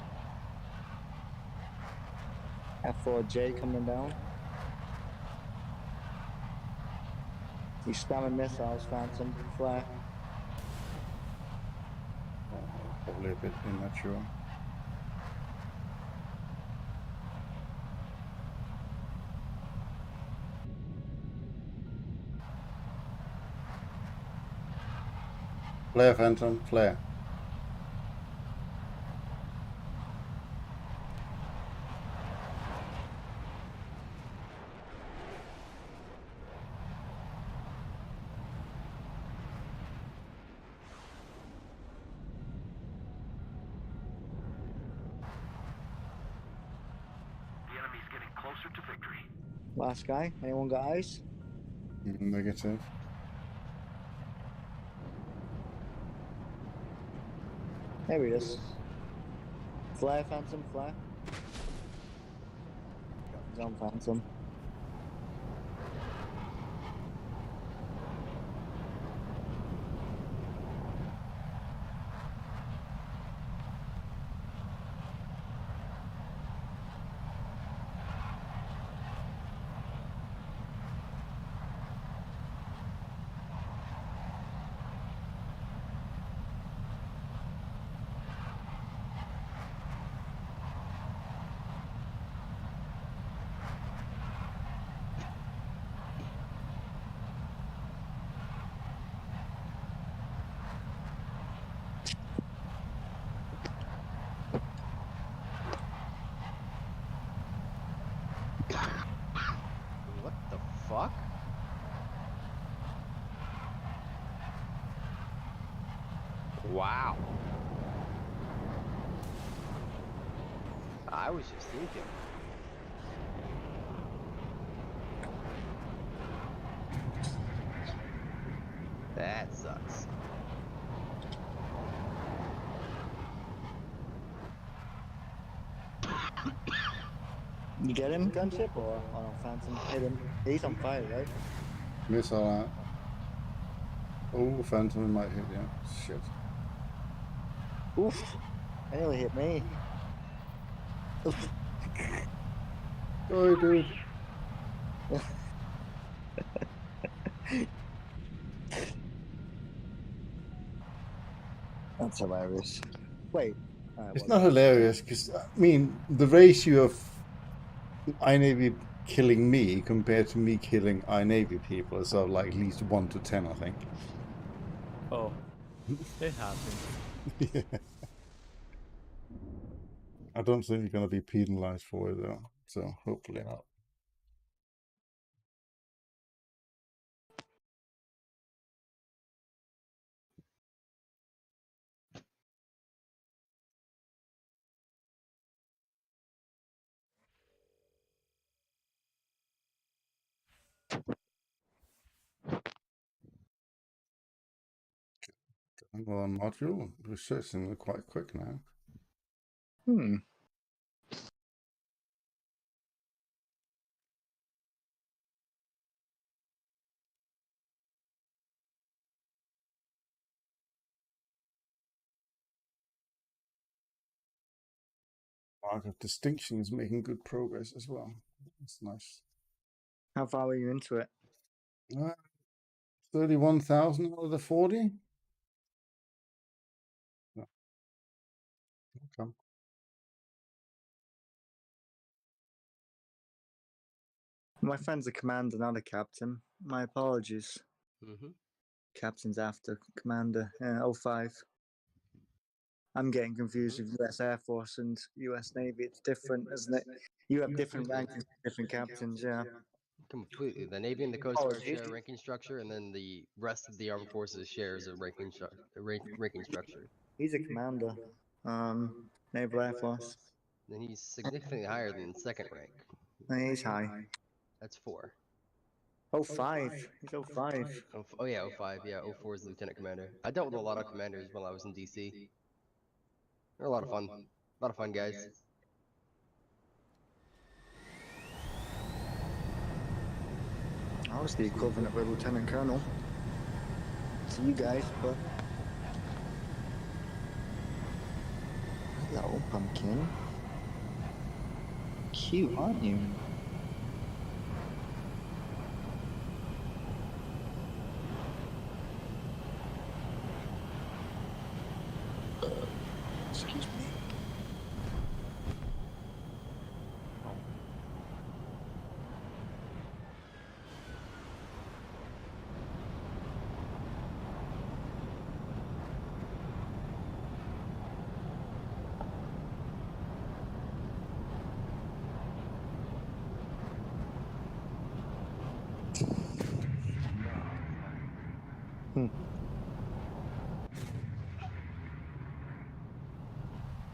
S1: F4J coming down. He's spamming missiles, Phantom, flare.
S2: Probably a bit immature. Flare, Phantom, flare.
S5: The enemy's getting closer to victory.
S1: Last guy. Anyone got eyes?
S2: Negative.
S1: There he is. Flare, Phantom, flare. He's on Phantom.
S4: Wow. I was just thinking. That sucks.
S1: You get him, Gunship, or no, Phantom? Hit him. He's on fire, right?
S2: Missile out. Oh, Phantom might hit you. Shit.
S1: Oof. Nearly hit me. Oof.
S2: Oh, dude.
S1: That's hilarious. Wait.
S2: It's not hilarious because, I mean, the ratio of iNavy killing me compared to me killing iNavy people is of like at least 1 to 10, I think.
S3: Oh, it happens.
S2: Yeah. I don't think you're going to be penalized for it, though. So hopefully not. Well, module researching quite quick now.
S1: Hmm.
S2: Mark of Distinction is making good progress as well. That's nice.
S1: How far were you into it?
S2: 31,000 out of the 40? No. Okay.
S1: My friend's a commander, not a captain. My apologies.
S4: Mm-hmm.
S1: Captain's after commander. Yeah, 05. I'm getting confused with US Air Force and US Navy. It's different, isn't it? You have different rankings, different captains, yeah.
S4: Completely. The Navy and the Coast Guard
S1: Apologies.
S4: share a ranking structure, and then the rest of the armed forces shares a ranking structure.
S1: He's a commander. Naval Air Force.
S4: Then he's significantly higher than second rank.
S1: He's high.
S4: That's 4.
S1: 05. He's 05.
S4: Oh yeah, 05. Yeah, 04 is lieutenant commander. I dealt with a lot of commanders while I was in DC. They're a lot of fun. A lot of fun guys.
S1: I was the equivalent of a lieutenant colonel to you guys, but hello, pumpkin. Cute, aren't you? Excuse me.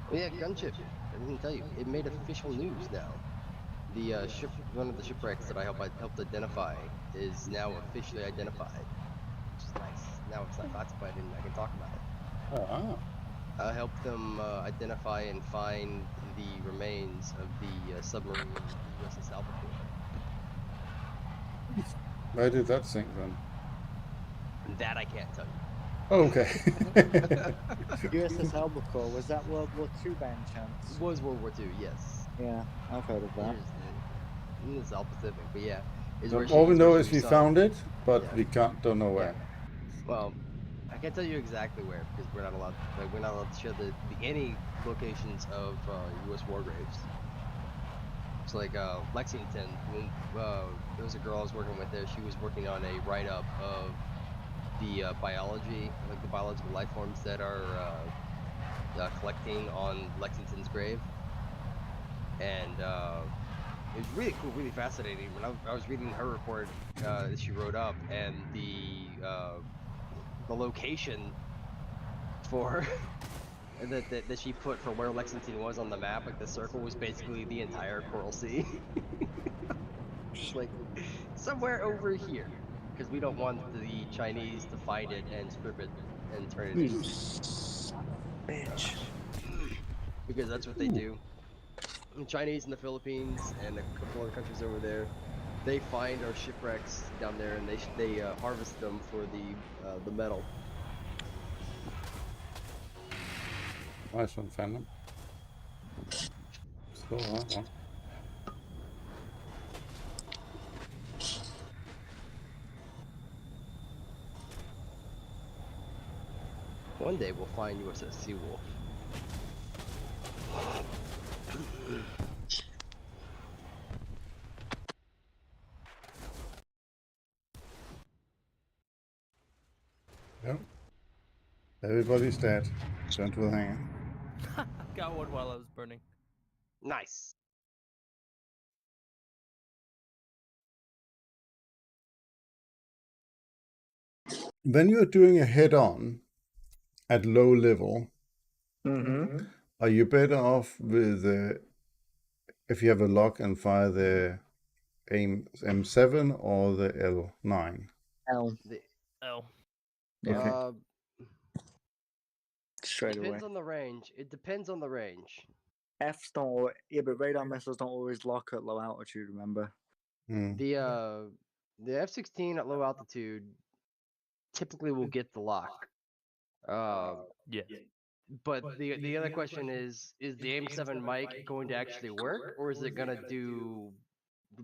S4: Oh yeah, Gunship. I didn't tell you. It made official news now. The ship, one of the shipwrecks that I helped identify, is now officially identified, which is nice. Now it's not classified, and I can talk about it.
S2: Oh,
S4: I helped them identify and find the remains of the submarine USS Albacore.
S2: where did that sink then?
S4: That I can't tell you.
S2: Oh, okay.
S1: USS Albacore, was that World War II by any chance?
S4: Was World War II, yes.
S1: Yeah, I've heard of that.
S4: In the South Pacific, but yeah.
S2: All we know is we
S4: sunk.
S2: found it, but
S4: Yeah.
S2: we don't know where.
S4: Well, I can't tell you exactly where because we're not allowed. We're not allowed to share any locations of U.S. war graves. It's like Lexington. When there was a girl I was working with there, she was working on a write-up of the biology, like the biological life forms that are collecting on Lexington's grave, and it was really cool, really fascinating. When I was reading her report that she wrote up, and the location for that she put for where Lexington was on the map. Like the circle was basically the entire Coral Sea. Just like somewhere over here, because we don't want the Chinese to find it and strip it and turn it
S1: You
S4: into.
S1: son of a bitch.
S4: Because that's what they do. The Chinese in the Philippines and a couple other countries over there, they find our shipwrecks down there and they harvest them for the metal.
S2: Nice one, Phantom. Still that one.
S4: One day we'll find USS Seawolf.
S2: Yep. Everybody's dead. Sent with hanger.
S3: Got one while I was burning.
S4: Nice.
S2: When you're doing a head-on at low level,
S1: Mm-hmm.
S2: are you better off with if you have a lock and fire the M7 or the L9?
S1: L.
S3: Oh.
S1: Okay. Straight
S4: Depends
S1: away.
S4: on the range. It depends on the range.
S1: F's don't. Yeah, but radar missiles don't always lock at low altitude. Remember?
S2: Hmm.
S4: The F-16 at low altitude typically will get the lock.
S3: Yeah.
S4: But the other question is the AIM-7 mic going to actually work, or is it gonna do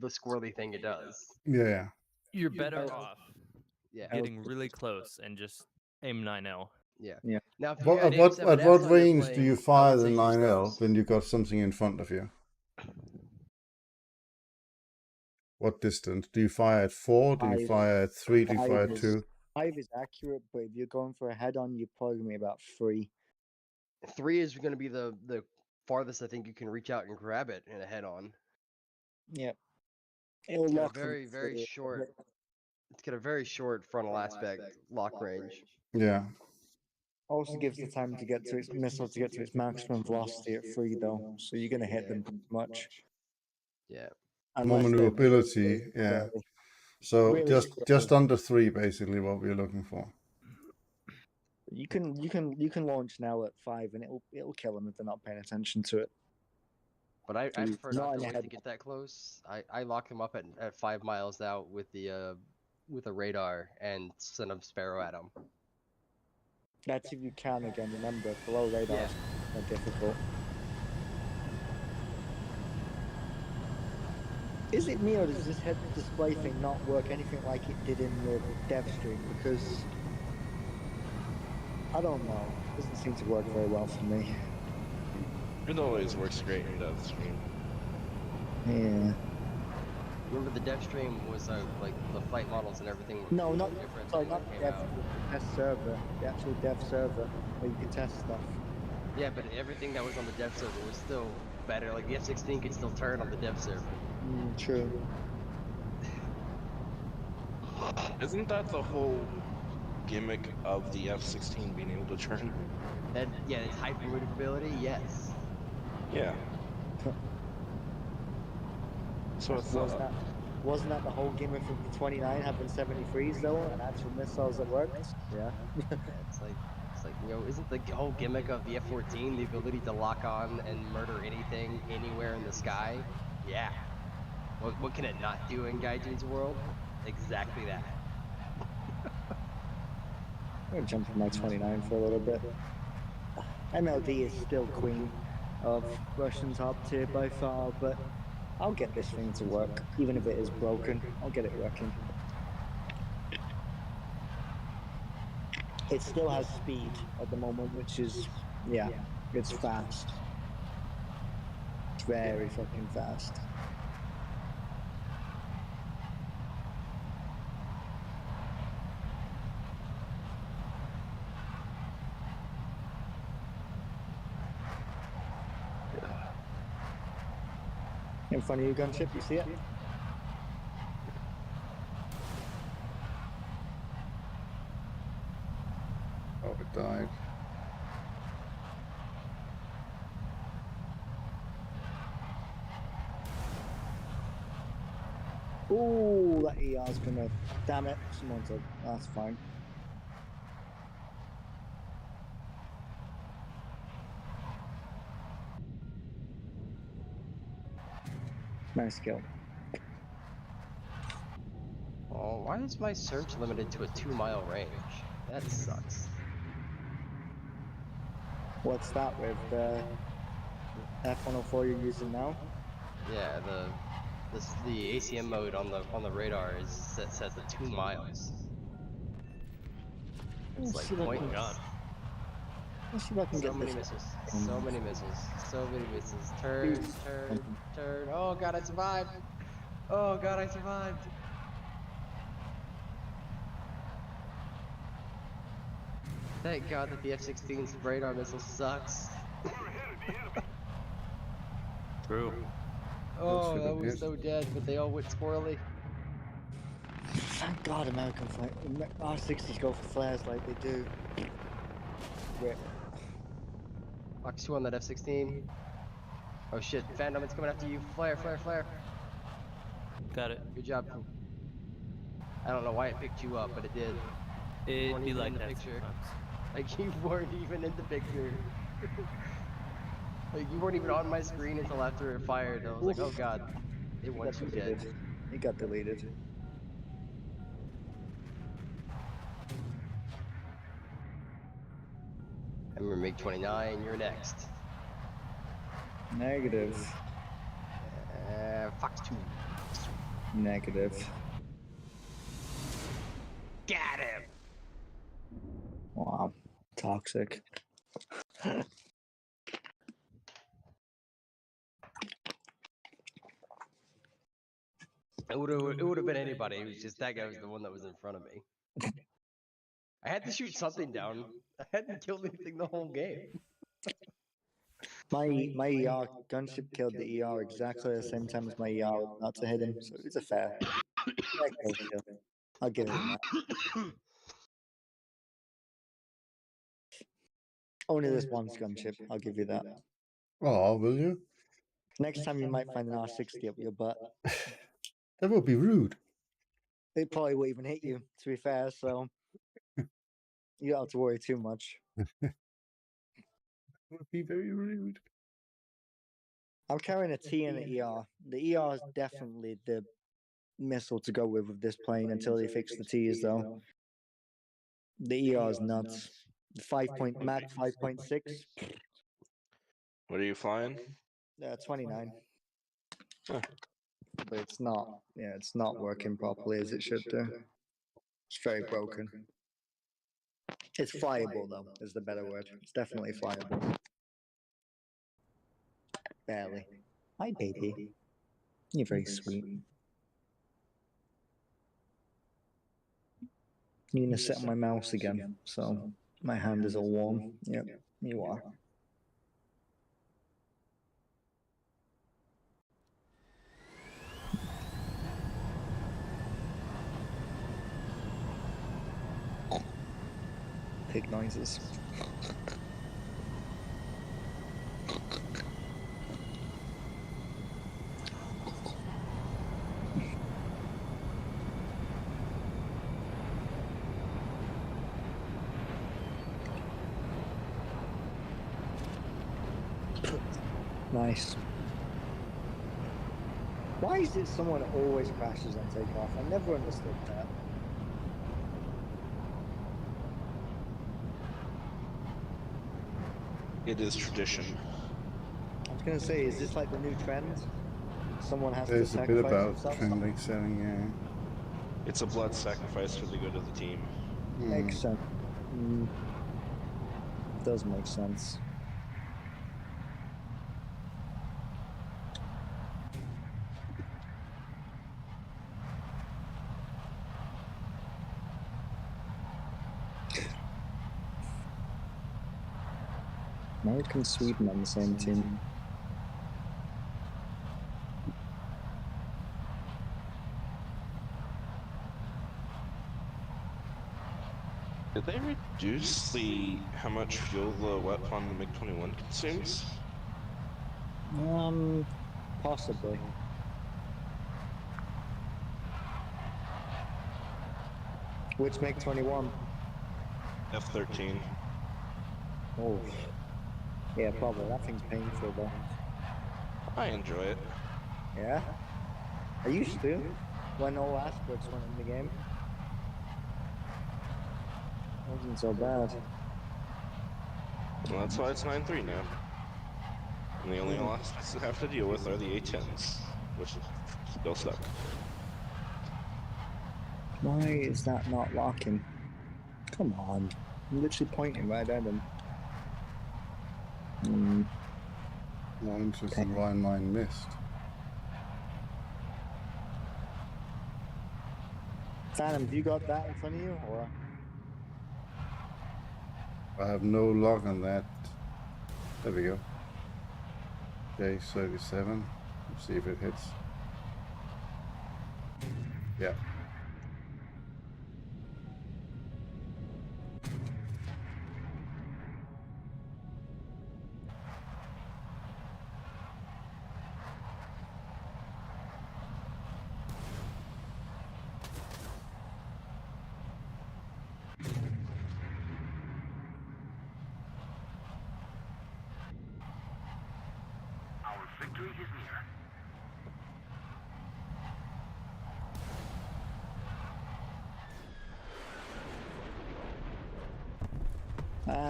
S4: the squirrely thing it does?
S2: Yeah.
S3: You're better off
S4: Yeah.
S3: getting really close and just aim 9L.
S4: Yeah.
S1: Yeah.
S4: Now, if you
S2: What,
S4: had
S2: at what
S4: AIM-7S
S2: at what
S4: on your
S2: range do
S4: plane,
S2: you
S4: I
S2: fire
S4: would
S2: the
S4: say use
S2: 9L
S4: those.
S2: when you got something in front of you? What distance? Do you fire at 4? Do you
S1: 5.
S2: fire at 3? Do you fire at
S1: 5
S2: 2?
S1: is 5 is accurate, but if you're going for a head-on, you're probably gonna be about 3.
S4: 3 is gonna be the farthest I think you can reach out and grab it in a head-on.
S1: Yep. It'll
S4: It's got a
S1: lock them
S4: very very
S1: free.
S4: short. It's got a very short frontal aspect lock range.
S2: Yeah.
S1: Also gives the time to get to its missile to get to its maximum velocity at 3 though, so you're gonna hit them pretty much.
S4: Yeah.
S2: More
S1: Unless they're
S2: maneuverability. Yeah.
S1: really-
S2: So
S1: Realistically-
S2: just under 3, basically, what we're looking for.
S1: You can launch now at 5 and it'll kill them if they're not paying attention to it.
S4: But I prefer
S1: Not
S4: not
S1: in
S4: to
S1: a
S4: wait to get that close. I lock them up at 5 miles out with the with a radar and send a sparrow at them.
S1: That's if you can again. Remember, below radar
S4: Yeah.
S1: are difficult. Is it me or does this head display thing not work anything like it did in the dev stream? Because I don't know. It doesn't seem to work very well for me.
S6: It always works great in dev stream.
S1: Yeah.
S4: Remember the dev stream was like the flight models and everything were
S1: No, not
S4: different
S1: sorry,
S4: than
S1: not
S4: when it
S1: dev.
S4: came out.
S1: The test server, the actual dev server where you can test stuff.
S4: Yeah, but everything that was on the dev server was still better. Like the F-16 could still turn on the dev server.
S1: True.
S6: Isn't that the whole gimmick of the F-16 being able to turn?
S4: And yeah, it's hyper maneuverability. Yes.
S6: Yeah. So it's
S1: Wasn't that the whole gimmick of the 29 having 73s though, and actual missiles that worked? Yeah.
S4: Yeah, it's like isn't the whole gimmick of the F-14 the ability to lock on and murder anything anywhere in the sky? Yeah. What can it not do in Gaijin's world? Exactly that.
S1: I'm gonna jump on my 29 for a little bit. MLD is still queen of Russian top tier by far, but I'll get this thing to work, even if it is broken. I'll get it working. It still has speed at the moment, which is, yeah, it's fast. It's very fucking fast. In front of you, Gunship, you see it?
S2: Oh, it died.
S1: Ooh, that ER's gonna. Damn it! Someone's up. That's fine. Nice kill.
S4: Oh, why is my search limited to a 2-mile range? That sucks.
S1: What's that with the F104 you're using now?
S4: Yeah, the ACM mode on the radar is set to 2 miles. It's like point.
S1: Let's see if I can
S4: So
S1: get
S4: many
S1: this.
S4: missiles. So many missiles. So many missiles. Turn, turn, turn. Oh god, I survived. Oh god, I survived. Thank god that the F-16's radar missile sucks.
S3: True.
S4: Oh,
S2: should
S4: that
S2: have
S4: was
S2: hit.
S4: so dead, but they all went squirrely.
S1: Thank God American R60s go for flares like they do. Rip.
S4: Fox 2 on that F-16. Oh shit, Phantom, it's coming after you. Flare, flare, flare.
S3: Got it.
S4: Good job. I don't know why it picked you up, but it did.
S3: It'd
S4: weren't
S3: be
S4: even
S3: like
S4: in the
S3: that
S4: picture.
S3: sometimes.
S4: Like you weren't even in the picture. Like you weren't even on my screen until after it fired. I was like, oh god, it
S1: He
S4: wants
S1: got
S4: you dead.
S1: deleted. He got deleted.
S4: I'm your MiG-29, you're next.
S1: Negative.
S4: Fox 2.
S1: Negative.
S4: Got him!
S1: Wow. Toxic.
S4: It would have been anybody. It was just that guy was the one that was in front of me. I had to shoot something down. I hadn't killed anything the whole game.
S1: My ER gunship killed the ER exactly the same time as my ER was about to hit him, so it's a fair kill. I'll give him that. Only this one's gunship, I'll give you that.
S2: Oh, will you?
S1: Next time you might find an R60 up your butt.
S2: That would be rude.
S1: It probably won't even hit you, to be fair, so you don't have to worry too much.
S2: It would be very rude.
S1: I'm carrying a T and an ER. The ER is definitely the missile to go with this plane until they fix the T's, though. The ER is nuts. 5.6,
S6: What are you flying?
S1: 29.
S6: Huh.
S1: But it's not, yeah, it's not working properly as it should do. It's very broken. It's flyable, though, is the better word. It's definitely flyable. Barely. Hi, baby. You're very sweet. You're gonna sit on my mouse again, so my hand is all warm. Yep, you are. Pig noises. Nice. Why is it someone always crashes on takeoff? I never understood that.
S6: It is tradition.
S1: I was gonna say, is this like the new trend? Someone has
S2: There's
S1: to
S2: a bit
S1: sacrifice
S2: about
S1: himself?
S2: trending setting, yeah.
S6: It's a blood sacrifice for the good of the team.
S1: Makes sense. Does make sense. America and Sweden on the same team.
S6: Did they reduce how much fuel the wet on the MiG-21 consumes?
S1: Possibly. Which make 21?
S6: F13.
S1: Oh, yeah, probably. That thing's painful though.
S6: I enjoy it.
S1: Yeah, I used to when all aspects went in the game. Wasn't so bad.
S6: Well, that's why it's 9-3 now. And the only losses I have to deal with are the A10s, which still suck.
S1: Why is that not locking? Come on. I'm literally pointing right at him.
S2: Not interested in why mine missed.
S1: Phantom, have you got that in front of you? Or
S2: I have no lock on that. There we go. J37. Let's see if it hits. Yeah.
S5: Our victory is near.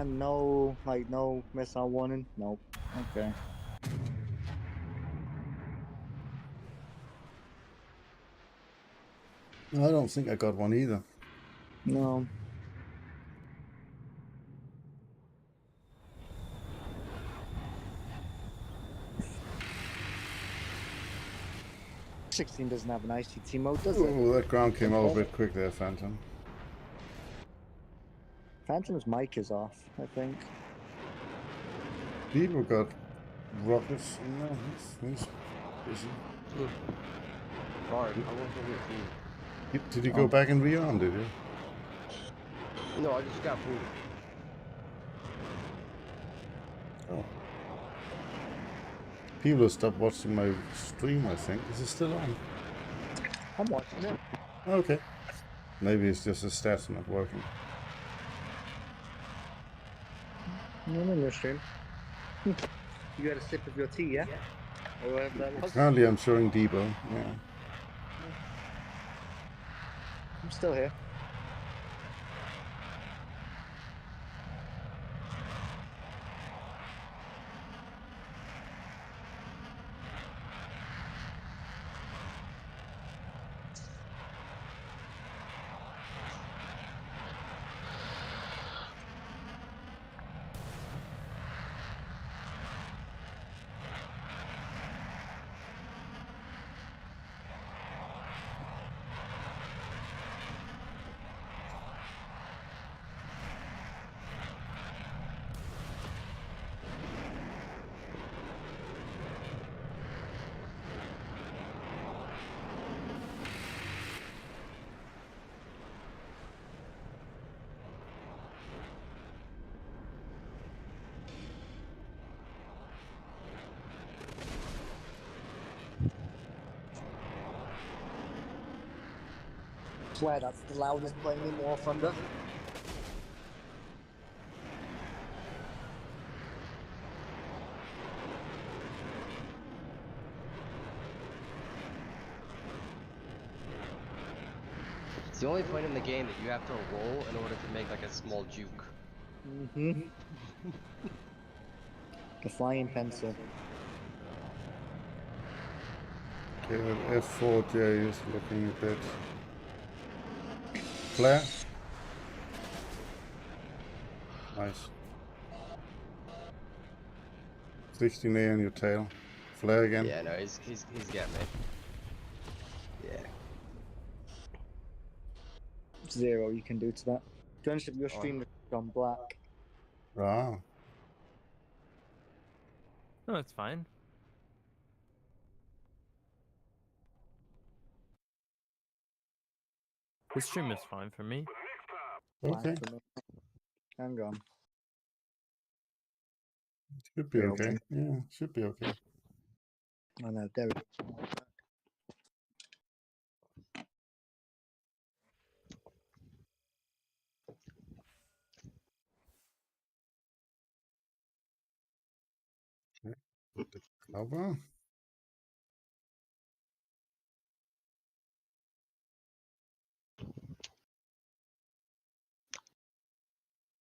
S1: no, like no missile warning. Nope. Okay.
S2: I don't think I got one either.
S1: No. F16 doesn't have an ICT mode, does it?
S2: Oh, that ground came over a bit quick there, Phantom.
S1: Phantom's mic is off, I think.
S2: People got rockets. No, he's busy.
S4: Sorry, I wasn't with you.
S2: Did you go back and rearm, did you?
S4: No, I just got booted.
S2: Oh. People have stopped watching my stream, I think. Is it still on?
S1: I'm watching it.
S2: Okay. Maybe it's just the stats not working.
S1: I'm in your stream. You got a sip of your tea, yeah? Or whatever that was.
S2: Currently I'm showing Debo, yeah.
S1: I'm still here. Swear that's the loudest plane in War Thunder.
S4: It's the only point in the game that you have to roll in order to make like a small juke.
S1: Mm-hmm. The flying pencil.
S2: Okay, that F4J is looking a bit. Flare. Nice. 16A on your tail. Flare again.
S4: Yeah, no, he's getting me. Yeah.
S1: 0 you can do to that. Gunship, your stream has gone black.
S2: Ah.
S3: No, it's fine. The stream is fine for me.
S1: Black
S2: Okay.
S1: for me. Hang on.
S2: Should be
S1: Yeah,
S2: okay. Yeah, should be okay.
S1: Oh no, there we go.
S2: Oh well.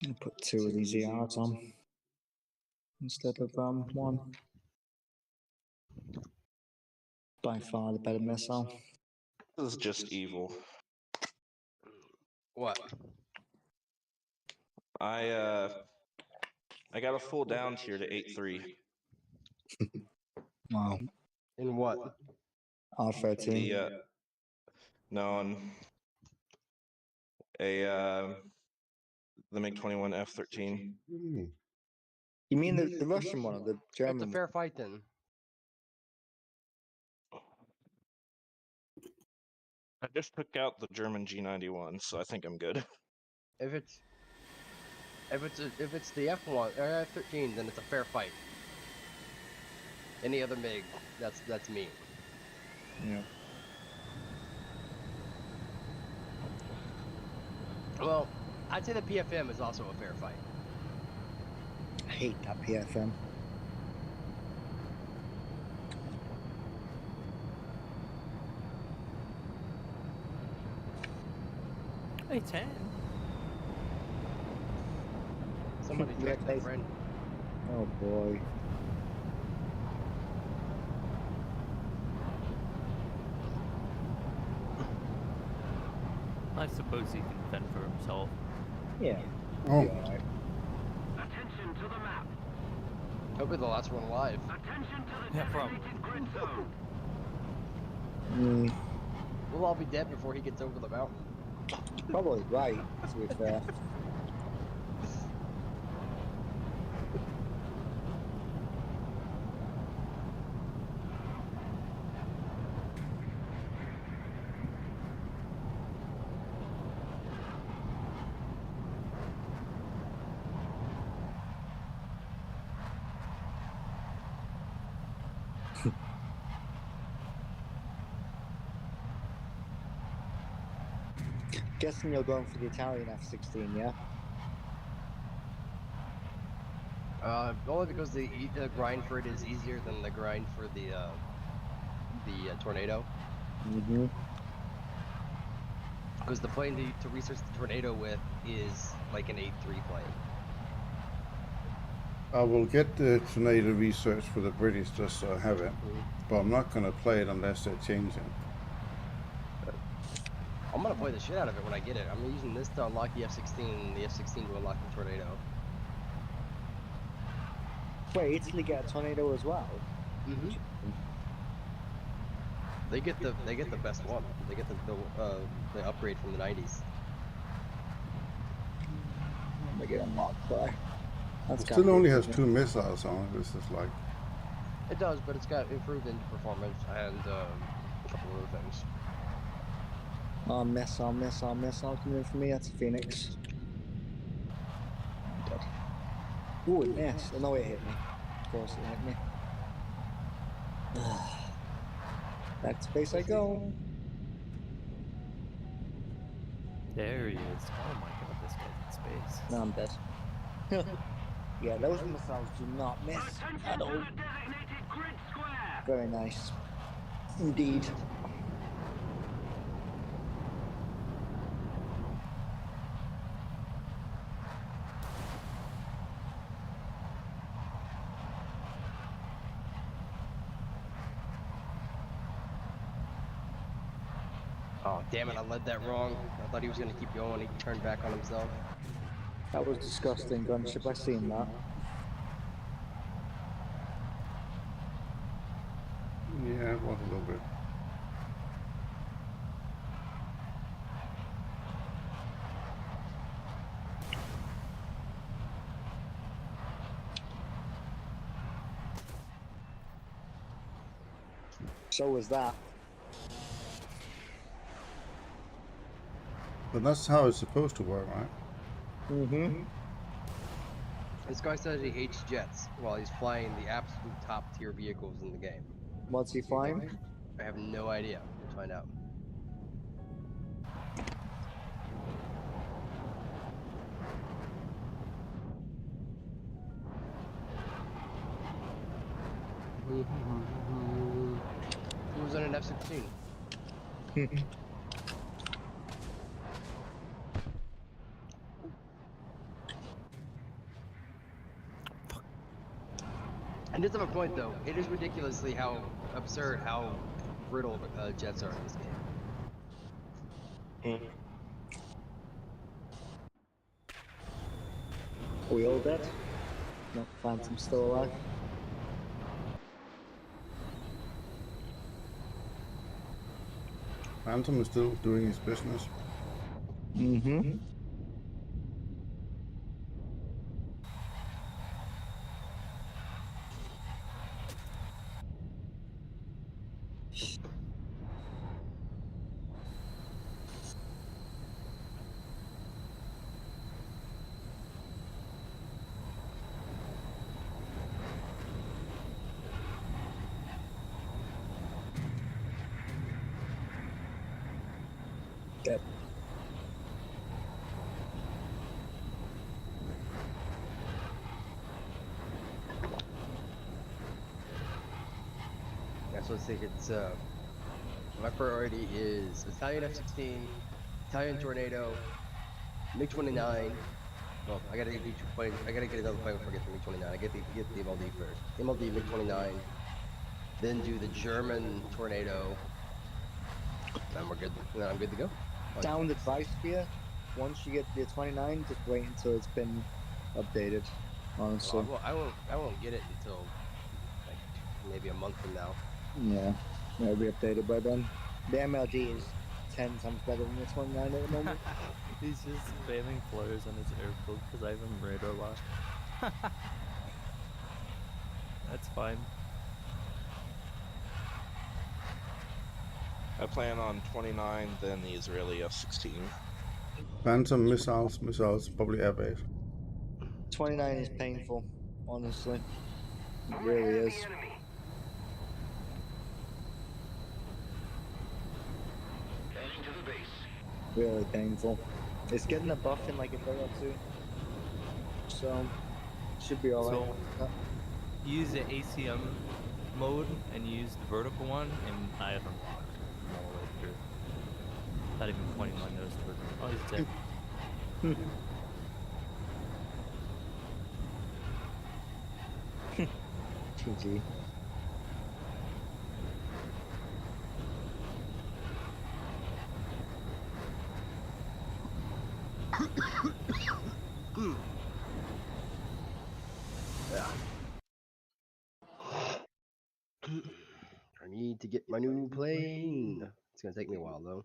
S1: I'll put 2 of these yards on instead of 1. By far the better missile.
S6: This is just evil.
S4: What?
S6: I got a full down tier to 8-3.
S1: Wow.
S4: In what?
S1: R13.
S6: The no, on the MiG-21 F-13.
S2: Hmm.
S1: You mean the Russian one or the
S4: It's a
S1: German one?
S4: fair fight then.
S6: I just took out the German G91, so I think I'm good.
S4: If it's the F1 or F13, then it's a fair fight. Any other MiG, that's me.
S1: Yeah.
S4: Well, I'd say the PFM is also a fair fight.
S1: I hate that PFM.
S3: Hey, 10.
S4: Somebody
S1: Yeah,
S4: text their
S1: guys.
S4: friend.
S1: Oh boy.
S3: I suppose he can fend for himself.
S1: Yeah.
S2: Oh,
S1: Be alright.
S5: Attention to the map.
S4: He'll be the last one alive.
S5: Attention to the
S3: Yeah, probably.
S5: designated grid zone.
S4: We'll all be dead before he gets over the mountain.
S1: Probably right, to be fair. Guessing you're going for the Italian F16, yeah?
S4: Only because the grind for it is easier than the grind for the tornado.
S1: Mm-hmm.
S4: Because the plane to research the tornado with is like an 8-3 plane.
S2: I will get the tornado research for the British just so I have it, but I'm not going to play it unless they change it.
S4: I'm gonna play the shit out of it when I get it. I'm using this to unlock the F-16, and the F-16 to unlock the tornado.
S1: Wait, Italy get a tornado as well?
S4: Mm-hmm. They get the best one. They get the upgrade from the 90s.
S1: They get unlocked by. That's
S2: It
S1: gotta
S2: still
S1: be
S2: only
S1: a
S2: has
S1: good
S2: 2 missiles on it. This is like,
S4: It does, but it's got improved engine performance and a couple of other things.
S1: Oh, missile coming in for me. That's a Phoenix. I'm dead. Ooh, it missed. Oh, no, it hit me. Of course it hit me. Back to base I go.
S3: There he is. Oh my god, this guy's in space.
S1: No, I'm dead. Yeah, those missiles do not miss
S5: Attention
S1: at
S5: to
S1: all.
S5: the designated grid square.
S1: Very nice. Indeed.
S4: Oh, damn it, I led that wrong. I thought he was gonna keep going. He turned back on himself.
S1: That was disgusting, Gunship. I seen that.
S2: yeah, it was a little bit.
S1: So was that.
S2: But that's how it's supposed to work, right?
S1: Mm-hmm.
S4: This guy says he hates jets while he's flying the absolute top tier vehicles in the game.
S1: What's he flying?
S4: I have no idea. We'll find out. Who's on an F16? And just have a point though. It is ridiculously how absurd how brittle jets are in this game.
S1: Are we all dead? No, Phantom's still alive.
S2: Phantom is still doing his business.
S1: Mm-hmm. Dead.
S4: Yeah, so let's think it's my priority is Italian F16, Italian Tornado, MiG-29. Well, I gotta get each plane. I gotta get another plane before I get the MiG-29. I get the MLD first. MLD MiG-29, then do the German Tornado. Then we're good. Then I'm good to go.
S1: Sound advice for you. Once you get the 29, just wait until it's been updated. Honestly.
S4: Well, I won't get it until like maybe a month from now.
S1: Yeah. It'll be updated by then. The MLD is 10 times better than the 29 at the moment.
S3: He's just spamming flares on his airfield because I have him radar locked. That's fine.
S6: I plan on 29, then the Israeli F-16.
S2: Phantom missiles, probably air base.
S1: 29 is painful, honestly. It really is. Really painful. It's getting a buff in like a day or two. So, should be alright.
S3: So, use the ACM mode and use the vertical one, and I have him locked all the way through. Not even pointing my nose towards him. Oh, he's dead.
S1: GG.
S4: Yeah. I need to get my new plane. It's gonna take me a while though.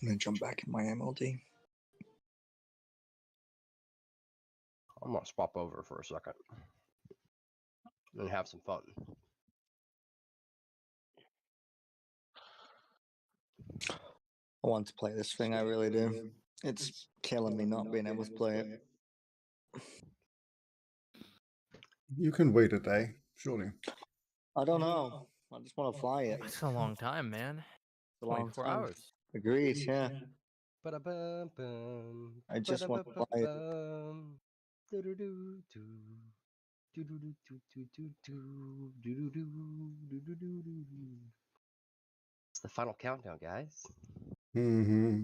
S1: I'm gonna jump back in my MLD.
S4: I'm gonna swap over for a second and have some fun.
S1: I want to play this thing, I really do. It's killing me not being able to play it.
S2: You can wait a day, surely.
S1: I don't know. I just want to fly it.
S3: It's a long time, man.
S1: It's a long
S3: 24
S1: time.
S3: hours.
S1: Agreed, yeah. I just want to fly it.
S4: It's the final countdown, guys.
S2: Mm-hmm.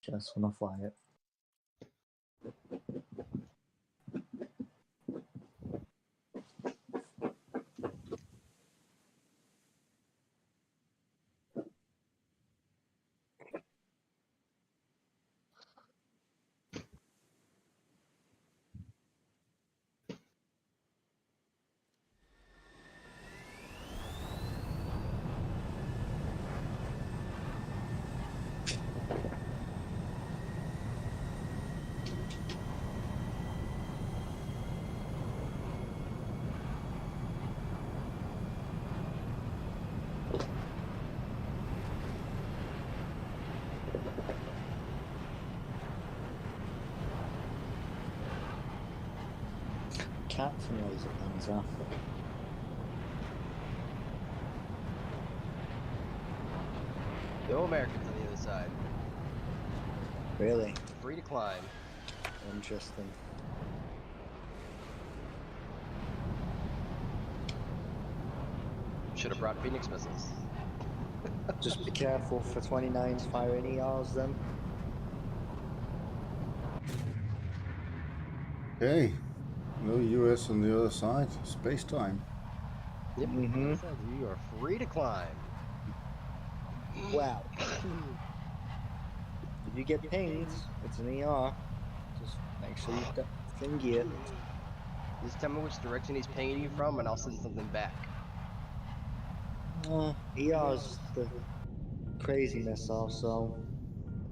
S1: Just want to fly it. Cat from Laser Panzer.
S4: No Americans on the other side.
S1: Really
S4: Free to climb.
S1: interesting.
S4: Should have brought Phoenix missiles.
S1: Just be careful for 29s firing ERs then.
S2: Okay. No US on the other side. Space time.
S4: Yep.
S1: Mhm.
S4: Other side, you are free to climb.
S1: Wow. If you get pinged, it's an ER. Just make sure you thingy it.
S4: Just tell me which direction he's pinging you from, and I'll send something back.
S1: ER's the crazy missile, so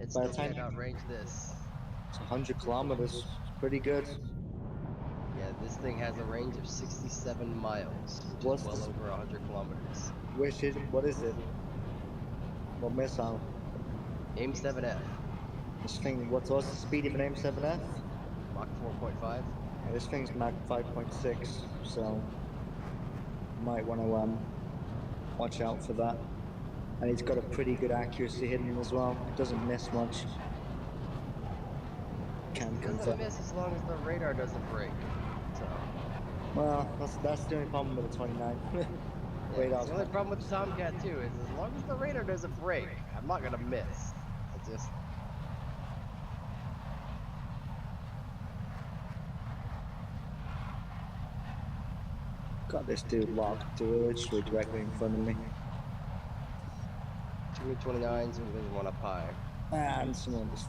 S4: It
S1: by
S4: still
S1: the time
S4: can't outrange this.
S1: it's 100 kilometers, it's pretty good.
S4: Yeah, this thing has a range of 67 miles, which
S1: What's
S4: is well
S1: the-
S4: over 100 kilometers.
S1: What is it? What missile?
S4: AIM-7F,
S1: This thing, what's the speed of an M7F?
S4: Mach 4.5.
S1: Yeah, this thing's Mach 5.6, so you might want to watch out for that. And it's got a pretty good accuracy hidden as well. It doesn't miss much. Can
S4: It
S1: confirm.
S4: doesn't miss as long as the radar doesn't break. So,
S1: Well, that's the only problem with the 29.
S4: yeah,
S1: Radar's
S4: the only
S1: not-
S4: problem with the Tomcat too is as long as the radar doesn't break, I'm not gonna miss. It's just
S1: Got this dude locked literally directly in front of me.
S4: two MiG-29s and there's one up high.
S1: And someone just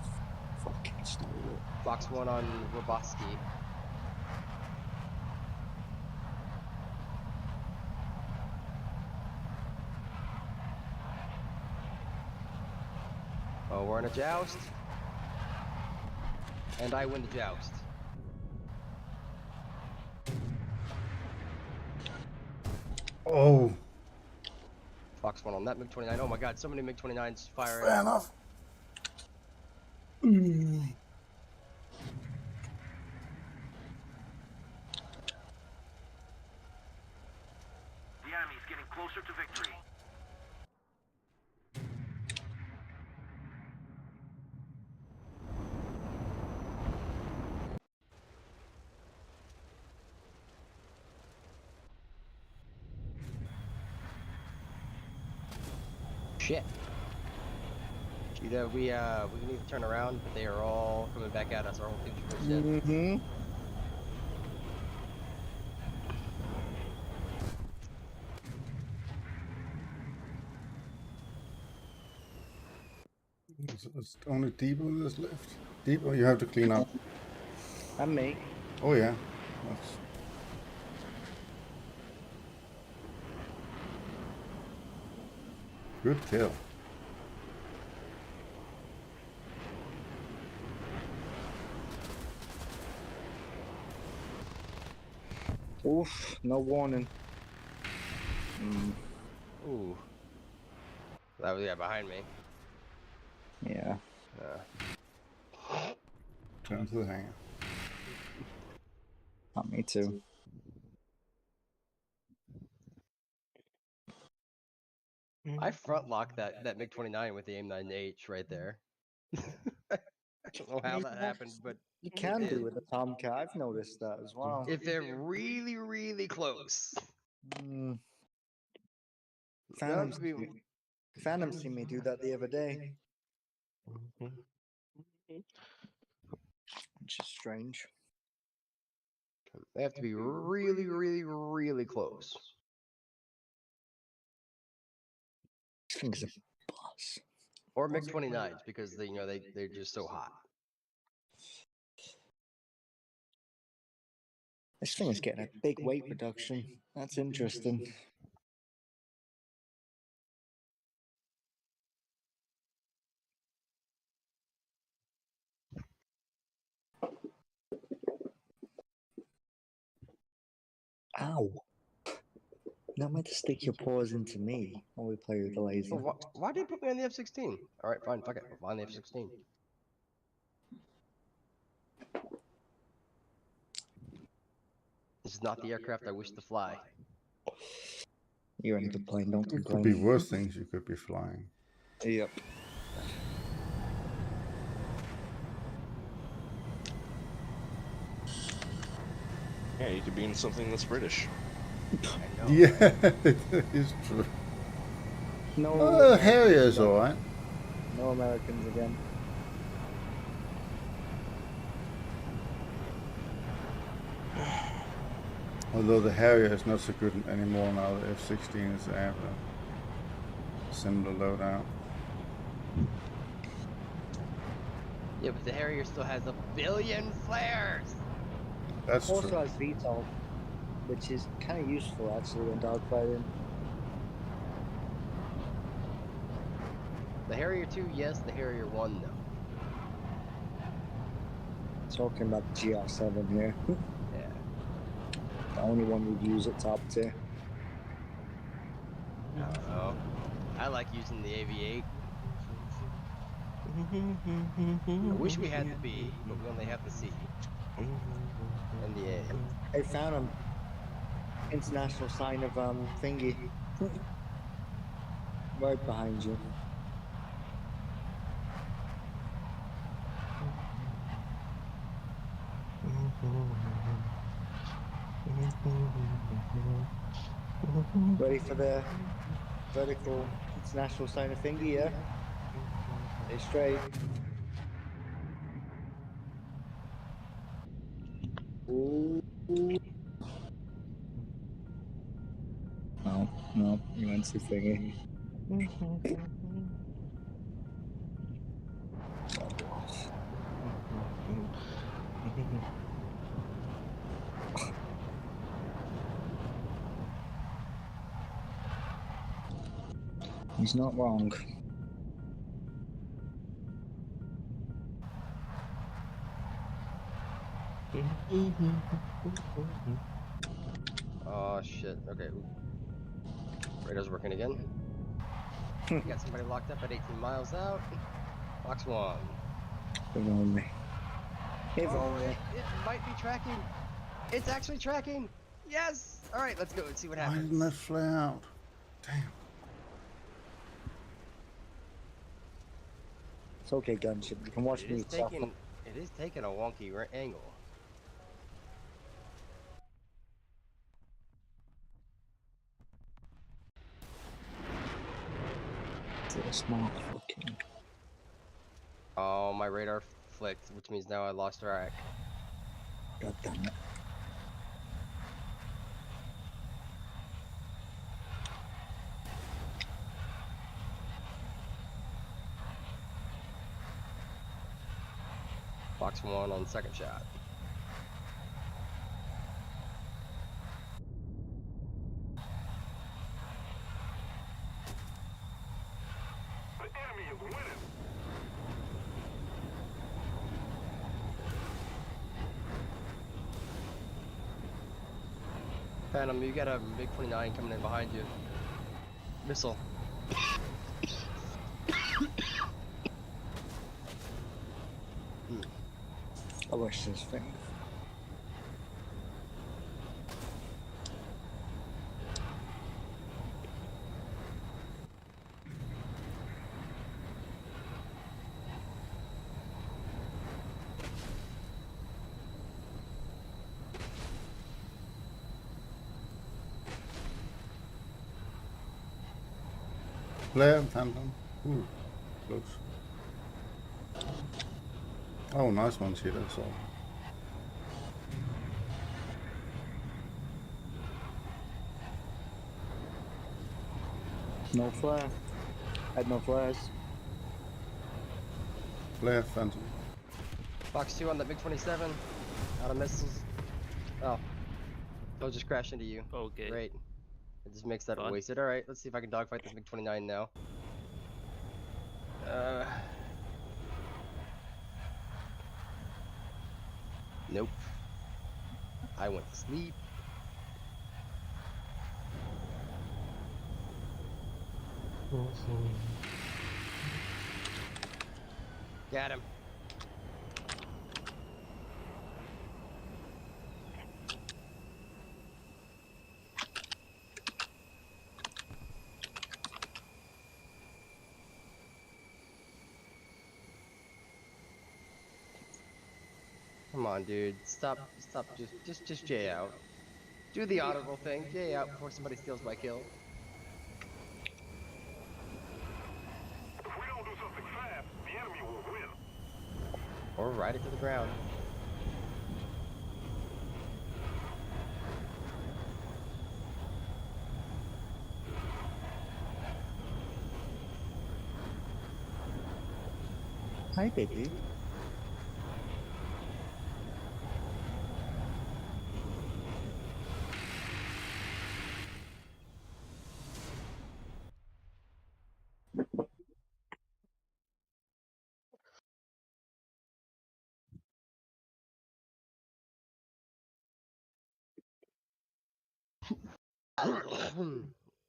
S1: fucking stole it.
S4: Fox 1 on Roboski. Oh, we're in a joust. And I win the joust.
S2: Oh,
S4: Fox 1 on that MiG-29. Oh my god, so many MiG-29s firing.
S2: fair enough.
S5: The enemy's getting closer to victory.
S4: Shit. Either we can either turn around, but they are all coming back at us. Our whole team's pushed in.
S1: Mm-hmm.
S2: It's only Depot that's left. Depot, you have to clean up.
S1: And me.
S2: Oh yeah. That's... Good kill.
S1: Oof, no warning.
S4: Ooh. That was, yeah, behind me.
S1: Yeah.
S2: Turn to the hangar.
S1: Not me too.
S4: I front locked that MiG-29 with the AIM-9H right there. I don't know how that happened, but
S1: You can
S4: it
S1: do
S4: did.
S1: with a Tomcat. I've noticed that as well.
S4: If they're really, really close.
S1: Mm,
S4: That
S1: Phantom,
S4: would be...
S1: Phantom seen me do that the other day, which is strange.
S4: They have to be really, really, really close.
S1: This thing's a boss.
S4: Or MiG-29s because they, they're just so hot.
S1: This thing is getting a big weight reduction. That's interesting. Ow. Not meant to stick your paws into me while we play with the laser.
S4: Oh, why did you put me on the F-16? Alright, fine, fuck it. I'm on the F-16. This is not the aircraft I wish to fly.
S1: You're in a good plane, don't
S2: It could be
S1: complain.
S2: worse things you could be flying.
S1: Yep.
S6: Yeah, you could be in something that's British.
S4: I know.
S2: Yeah,
S4: right?
S2: it is true.
S1: No.
S2: Oh,
S1: Americans
S2: Harrier's
S1: again.
S2: alright.
S1: No Americans again.
S2: Although the Harrier is not so good anymore now, the F16 is have a similar loadout.
S4: Yeah, but the Harrier still has a billion flares.
S2: That's
S1: Also
S2: true.
S1: has VTOL, which is kind of useful actually when dogfighting.
S4: The Harrier 2, yes. The Harrier 1, no.
S1: Talking about the GR7 here.
S4: Yeah.
S1: The only one you'd use at top tier.
S4: I don't know. I like using the AV8. I wish we had the B, but we only have the C and the A.
S1: I found him. International sign of thingy. Right behind you. Ready for the vertical international sign of thingy, yeah? Stay straight. Ooh. No, no, you went to thingy. He's not wrong.
S4: Oh shit. Okay. Ooh. Radar's working again. We got somebody locked up at 18 miles out. Box 1.
S1: If only. If
S4: Oh,
S1: only.
S4: it might be tracking. It's actually tracking. Yes. All right, let's go and see what
S2: Why
S4: happens.
S2: didn't that flare out? Damn.
S1: It's okay, Gunship. You can watch
S4: It
S1: me
S4: is
S1: suffer.
S4: taking. It is taking a wonky angle.
S1: It's a small fucking.
S4: Oh, my radar flicked, which means now I lost track.
S1: God damn it.
S4: Box 1 on second shot.
S5: The enemy is winning.
S4: Phantom, you got a MiG-29 coming in behind you. Missile.
S1: I wish this thing.
S2: Flare, Phantom. Ooh, close. Oh, nice one, Cheetah. So.
S1: No flare. Had no flares.
S2: Flare, Phantom.
S4: Box 2 on the MiG-27. Out of missiles. Oh. They'll just crash into you.
S3: Okay.
S4: Great. It just makes that
S3: Fun.
S4: wasted. Alright, let's see if I can dogfight this MiG-29 now. Nope. I went to sleep. Got him. come on, dude. Stop, just J out. Do the honorable thing. J out before somebody steals my kill.
S5: If we don't do something fast, the enemy will win.
S4: Or ride it to the ground.
S1: Hi, baby.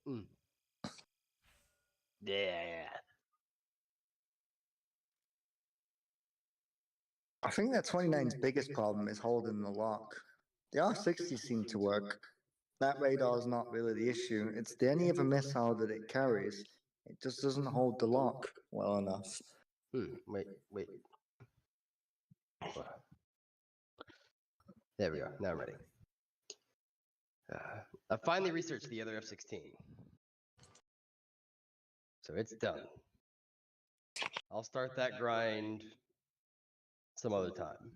S4: Mm. Yeah.
S1: I think that 29's biggest problem is holding the lock. The R60 seem to work. That radar is not really the issue. It's the any other missile that it carries. It just doesn't hold the lock well enough.
S4: Wait. There we go. Now I'm ready. I finally researched the other F16. So it's done. I'll start that grind some other time.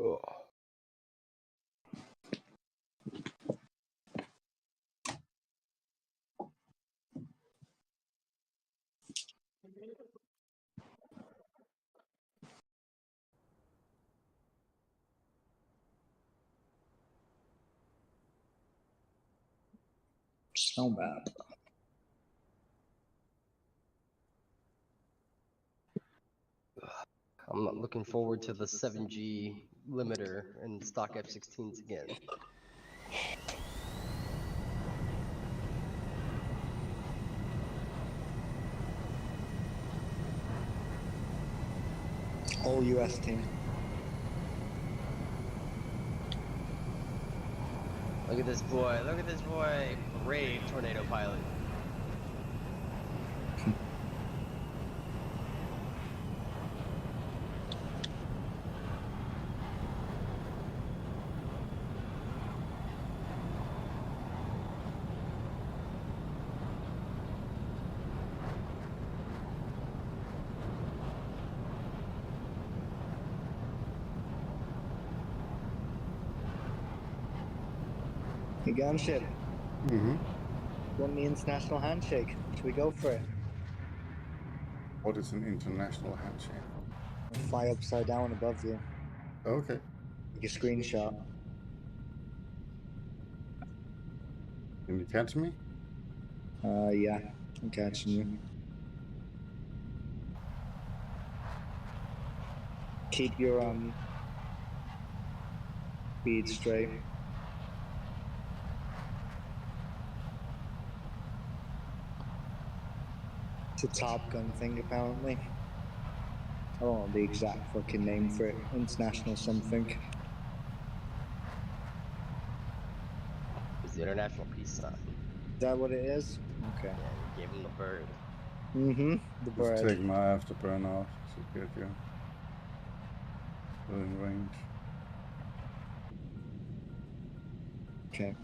S4: Oh.
S1: So bad.
S4: I'm not looking forward to the 7G limiter and stock F16s again.
S1: All US team.
S4: Look at this boy. Look at this boy. Brave tornado pilot.
S1: Hey, Gunship,
S2: Mm-hmm.
S1: want the international handshake? Should we go for it?
S2: What is an international handshake?
S1: I'll fly upside down above you.
S2: Okay.
S1: Take a screenshot.
S2: Can you catch me?
S1: Yeah, I'm catching you. Keep your speed straight. It's a Top Gun thing, apparently. I don't know the exact fucking name for it. International something.
S4: It's the international peace sign.
S1: Is that what it is? Okay.
S4: Yeah, they gave him the bird.
S1: Mm-hmm. The
S2: Just
S1: bird.
S2: take my afterburn off to get you within range.
S1: Okay.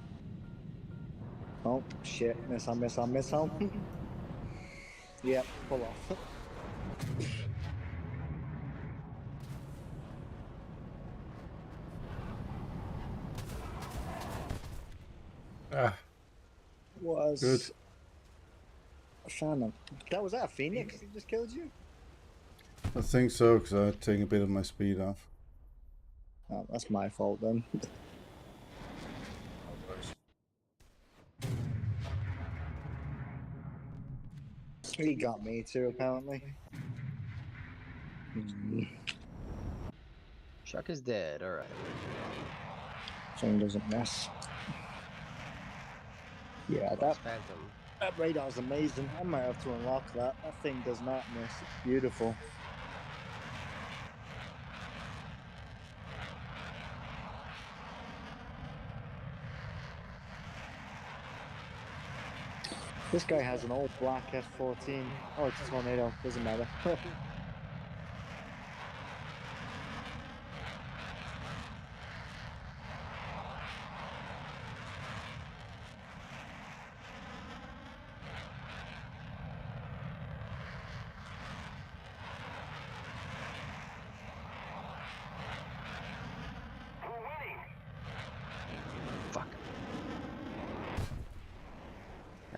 S1: Oh, shit. Missile. Yep, pull off.
S2: Ah,
S1: Was
S2: good.
S1: a Phantom. That was that a Phoenix that just killed you?
S2: I think so, because I take a bit of my speed off.
S1: Oh, that's my fault then. He got me too, apparently.
S4: Chuck is dead. All right.
S1: Thing doesn't miss. Yeah,
S4: Lost Phantom.
S1: that radar's amazing. I might have to unlock that. That thing does not miss. It's beautiful. This guy has an all black F14. Oh, it's a tornado. Doesn't matter.
S5: We're winning.
S4: Fuck.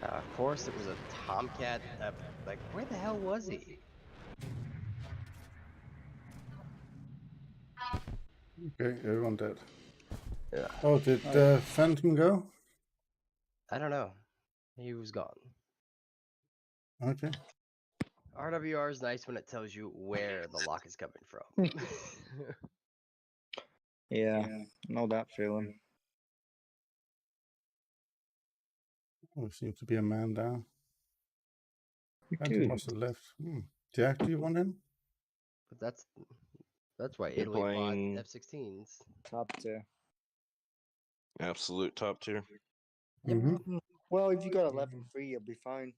S4: Of course, there was a Tomcat. Like, where the hell was he?
S2: Okay, everyone dead.
S4: Yeah.
S2: Oh, did Phantom go?
S4: I don't know. He was gone.
S2: Okay.
S4: RWR is nice when it tells you where the lock is coming from.
S1: Yeah, know that feeling.
S2: Oh, seems to be a man down.
S1: We
S2: Phantom
S1: do.
S2: must have left. Jack, do you want in?
S4: But that's why
S6: They're
S4: Italy bought
S6: playing
S4: F-16s.
S1: Top tier.
S6: absolute top tier.
S1: Well, if you got 11-3, you'll be fine.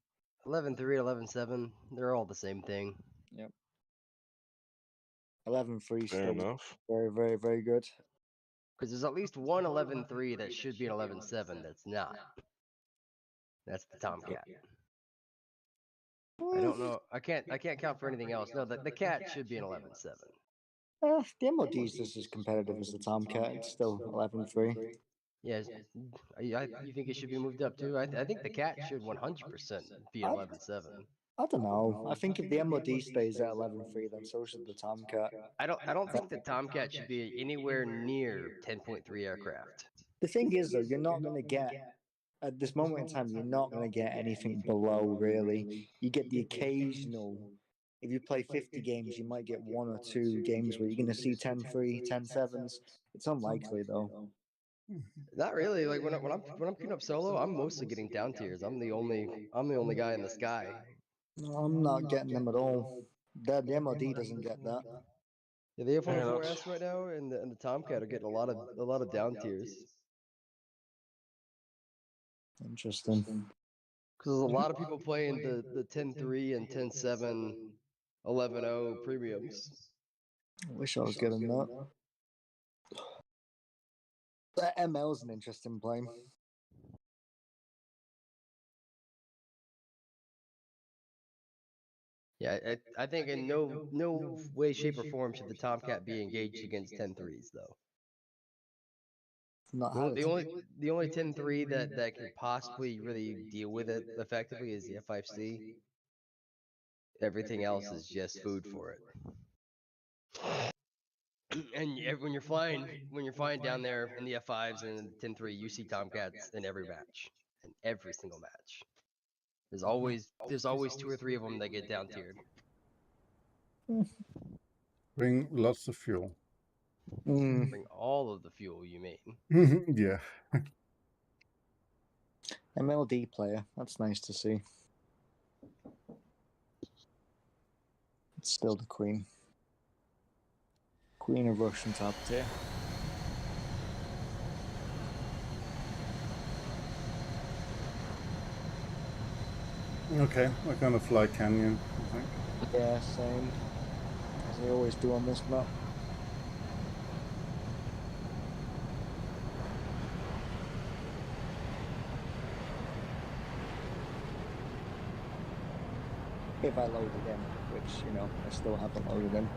S4: 11-3, 11-7, they're all the same thing.
S1: Yep. 11-3
S6: Fair
S1: still
S6: enough.
S1: very, very, very good.
S4: Because there's at least one 11-3 that should be an 11-7 that's not. That's the Tomcat. I don't know. I can't count for anything else. No, the cat should be an 11-7.
S1: The MOD is just as competitive as the Tomcat. It's still 11-3.
S4: Yes. You think it should be moved up too? I think the cat should 100% be an 11-7.
S1: I don't know. I think if the MOD stays at 11-3, then so should the Tomcat.
S4: I don't think the Tomcat should be anywhere near 10.3 aircraft.
S1: The thing is, though, you're not going to get, at this moment in time, you're not going to get anything below, really. You get the occasional, if you play 50 games, you might get 1 or 2 games where you're going to see 10-3, 10-7s. It's unlikely, though.
S4: Not really. Like when I'm queuing up solo, I'm mostly getting down tiers. I'm the only guy in the sky.
S1: No, I'm not getting them at all. The MOD doesn't get that.
S4: Yeah, the
S6: Yeah,
S4: F-104S
S6: that's-
S4: right now and the Tomcat are getting a lot of down tiers.
S1: Interesting.
S4: Because there's a lot of people playing the 10-3 and 10-7, 11-0 premiums.
S1: I wish I was getting that. That ML's an interesting play.
S4: Yeah, I think in no way, shape, or form should the Tomcat be engaged against 10-3s though.
S1: Not
S4: The
S1: had
S4: only,
S1: it.
S4: the only the only 10-3 that can possibly really deal with it effectively is the F5C. Everything else is just food for it. And when you're flying down there in the F5s and the 10-3, you see Tomcats in every match, in every single match. There's always 2 or 3 of them that get down tiered.
S2: Bring lots of fuel.
S4: Bring all of the fuel, you mean?
S2: Yeah.
S1: MLD player. That's nice to see. It's still the queen. Queen of Russian top tier.
S2: Okay, we're gonna fly Canyon, I think.
S1: Yeah, same. As they always do on this map. If I loaded in, which, you know, I still haven't loaded in.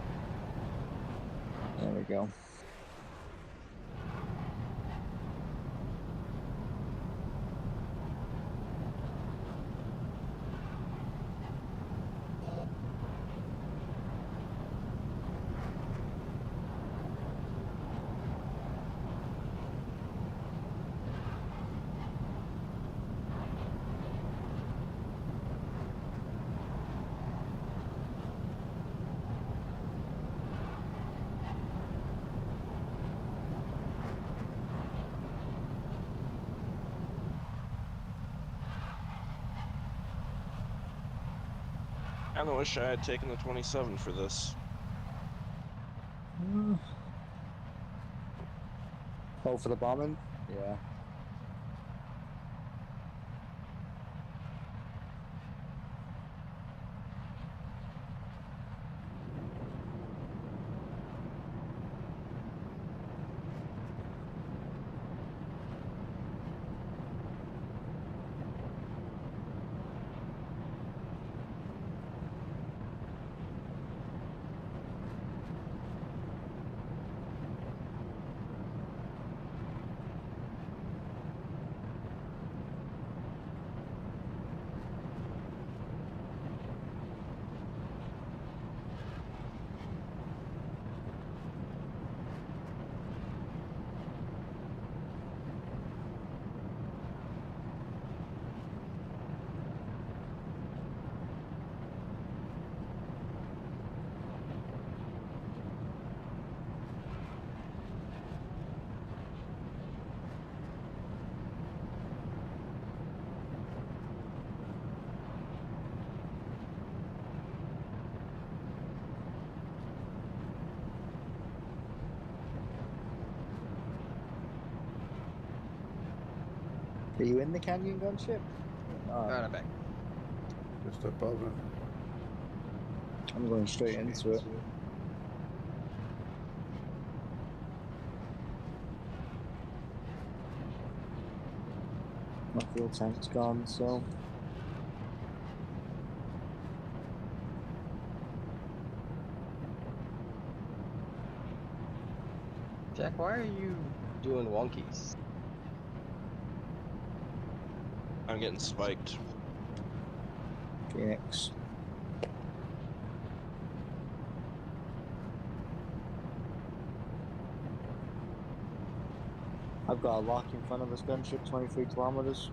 S1: There we go.
S6: I kinda wish I had taken the 27 for this.
S1: Oh, for the bombing? Yeah. Are you in the canyon, Gunship? No,
S4: Alright, I'm back.
S2: Just above it.
S1: I'm going straight into it. My fuel tank's gone, so
S4: Jack, why are you doing wonkies?
S6: I'm getting spiked.
S1: Phoenix. I've got a lock in front of us, Gunship, 23 kilometers.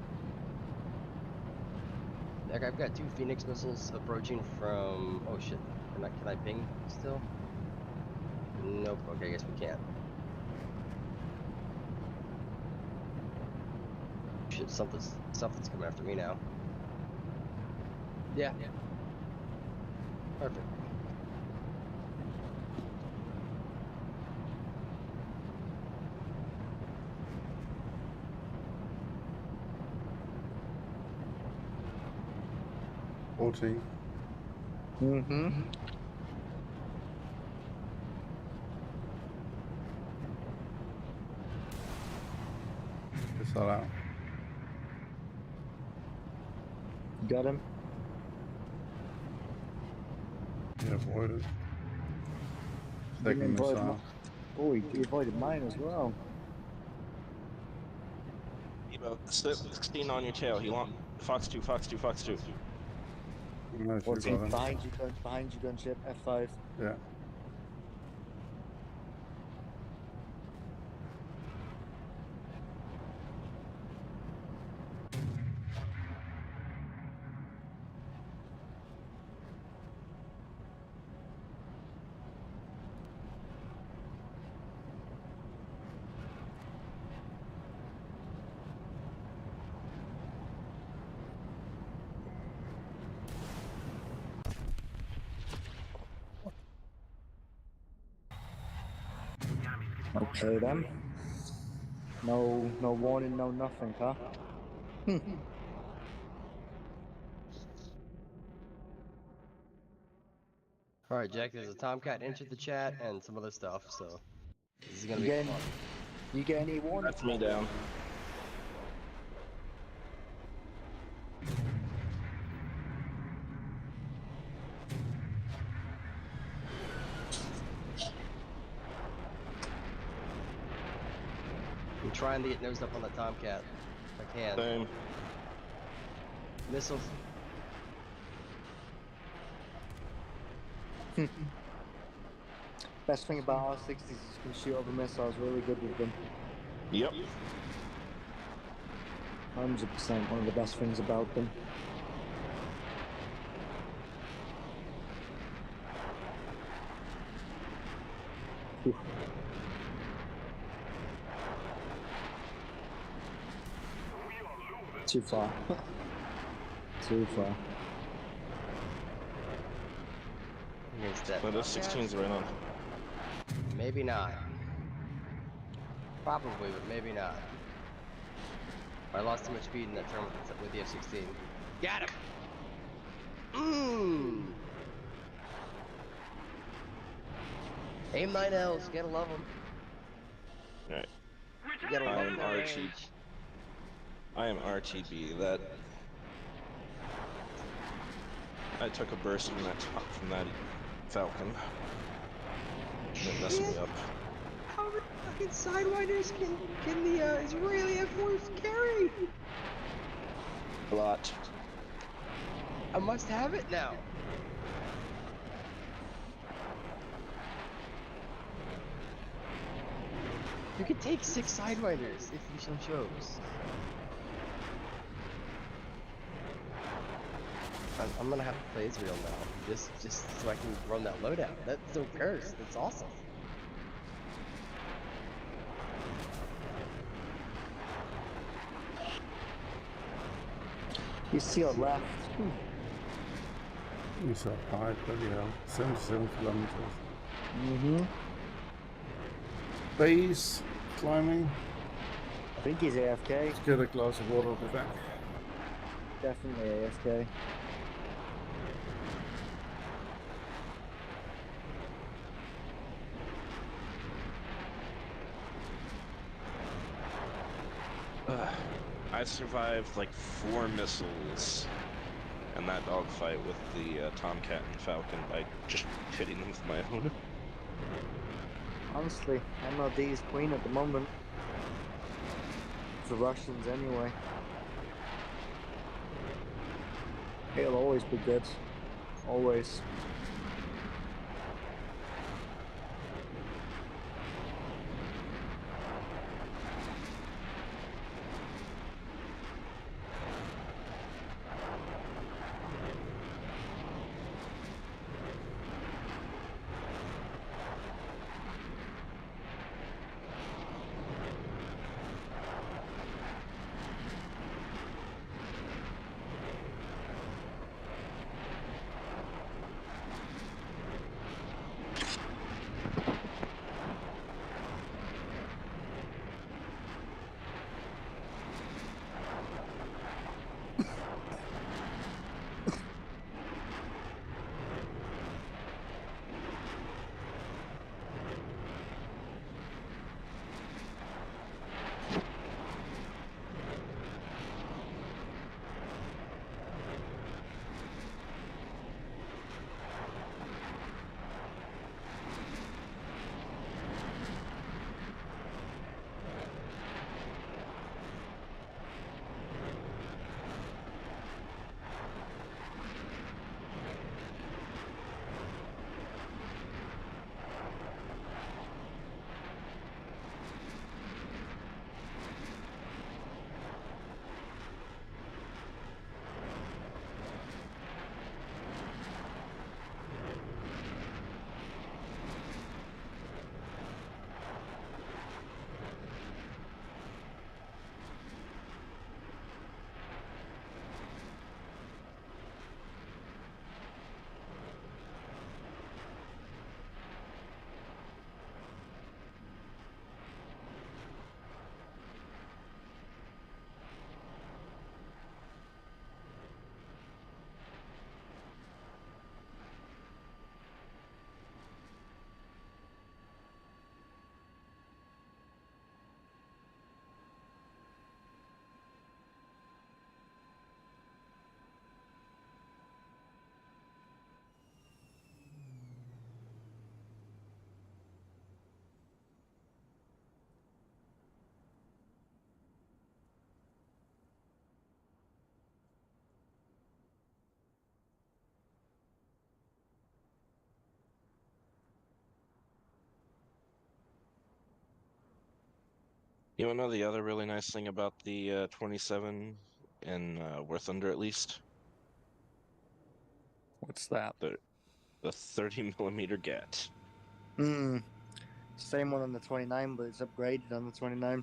S4: Jack, I've got 2 Phoenix missiles approaching from. Oh shit! Can I ping still? Nope. Okay, I guess we can't. Shit, something's coming after me now. Yeah. Perfect.
S2: $14.
S1: Mm-hmm.
S2: Just that out.
S1: Got him.
S2: Yeah, avoid it.
S1: You
S2: Taking this
S1: avoided
S2: out.
S1: Oh, he avoided mine as well.
S6: Evo, slip 16 on your tail. He want Fox 2, Fox 2, Fox 2.
S2: Nice, you
S1: 14
S2: got him.
S1: behind you, Gunship. F5.
S2: Yeah.
S1: Okay then. No warning, no nothing, huh?
S4: All right, Jack. There's a Tomcat entered the chat and some other stuff. So this is gonna
S1: You
S4: be
S1: get,
S4: fun.
S1: you get any warning?
S6: That's me down.
S4: I'm trying to get nosed up on the Tomcat if I can.
S6: Same.
S4: Missiles.
S1: Best thing about R60s is you can shoot over missiles really good with them.
S6: Yep.
S1: 100% one of the best things about them. Whew. Too far. Too far.
S4: Against that.
S6: No, those 16s are right on.
S4: Maybe not. Probably, but maybe not. I lost too much speed in that turn with the F16. Got him! Mmm! Aim 9Ls, you gotta love them.
S6: Alright.
S4: You gotta love
S6: I'm
S4: their
S6: Archie.
S4: range.
S6: I am RTB. That I took a burst from that Falcon. That messed me up.
S4: How many fucking sidewinders can the Israeli Air Force carry?
S6: A lot.
S4: I must have it now. You could take 6 sidewinders if you so chose. I'm gonna have to play Israel now, just so I can run that loadout. That's so cursed. That's awesome.
S1: You see your left.
S2: You saw high, bloody hell. 77 kilometers.
S1: Mm-hmm.
S2: Base climbing.
S1: I think he's AFK.
S2: Let's get a glass of water, I'll be back.
S1: Definitely AFK.
S6: I survived like 4 missiles and that dogfight with the Tomcat and Falcon by just hitting them with my own.
S1: Honestly, MLD is queen at the moment. For Russians, anyway. It'll always be good. Always.
S6: You wanna know the other really nice thing about the 27 in War Thunder, at least?
S1: What's that?
S6: The 30 millimeter GAT.
S1: Hmm. Same one on the 29, but it's upgraded on the 29.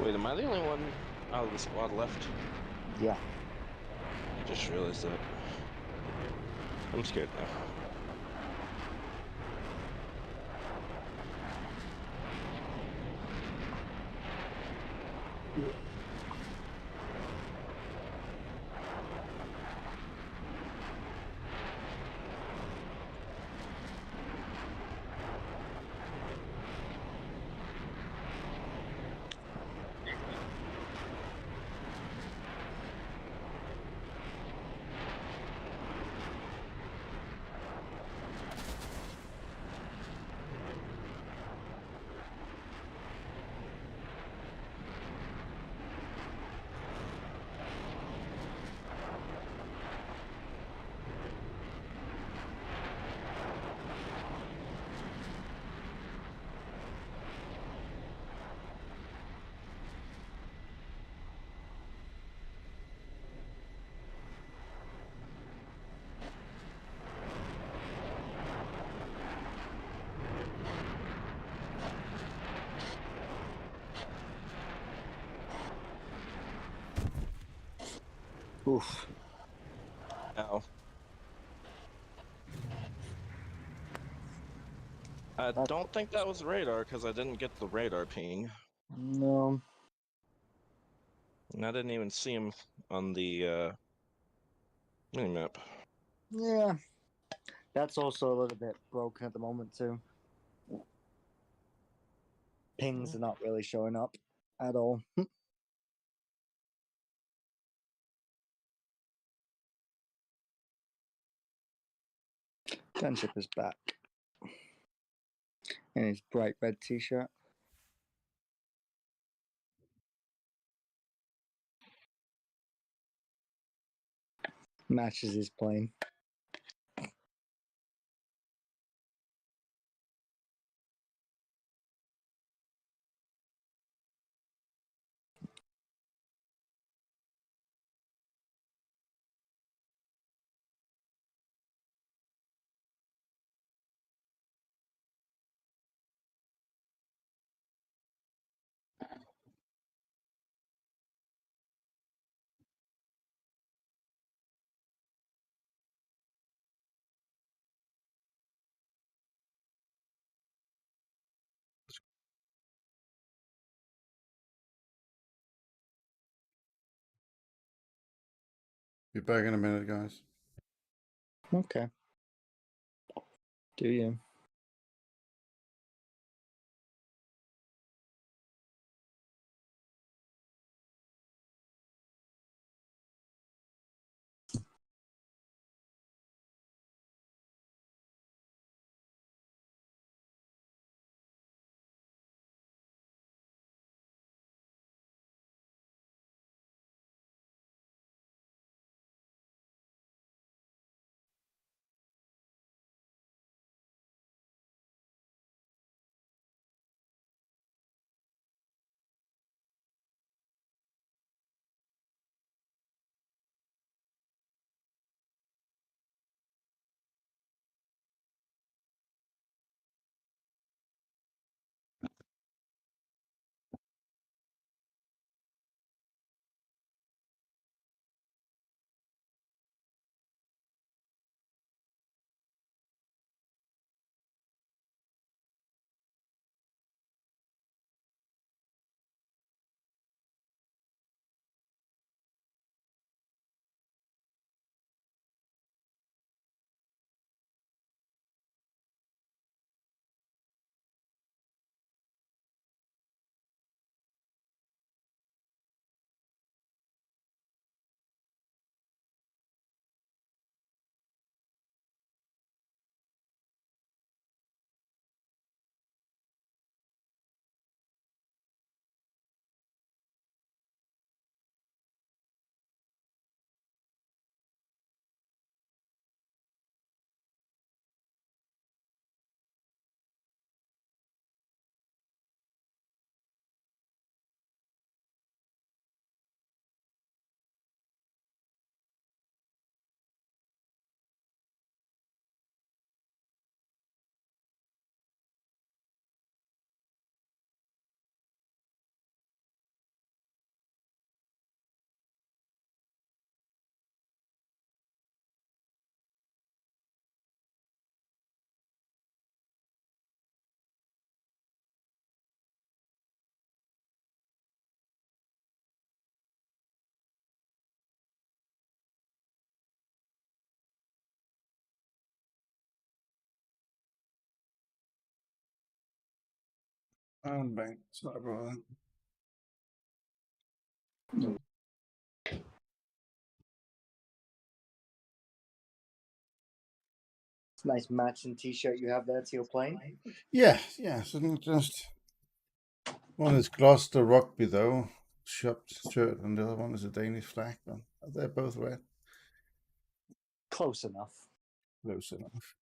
S6: Wait, am I the only one out of the squad left?
S1: Yeah.
S6: I just realized that. I'm scared now.
S1: Oof.
S6: Ow. I
S1: That-
S6: don't think that was radar because I didn't get the radar ping.
S1: No.
S6: And I didn't even see him on the minimap.
S1: Yeah. That's also a little bit broken at the moment too. Pings are not really showing up at all. Gunship is back in his bright red t-shirt. Matches his plane.
S2: Be back in a minute, guys.
S1: Okay. Do you?
S2: And bang. Sorry about that.
S1: It's a nice matching t-shirt you have there to your plane.
S2: Yeah, so just one is Gloucester Rugby though, shop shirt, and the other one is a Danish flag. But they're both red.
S1: Close enough.
S2: Close enough.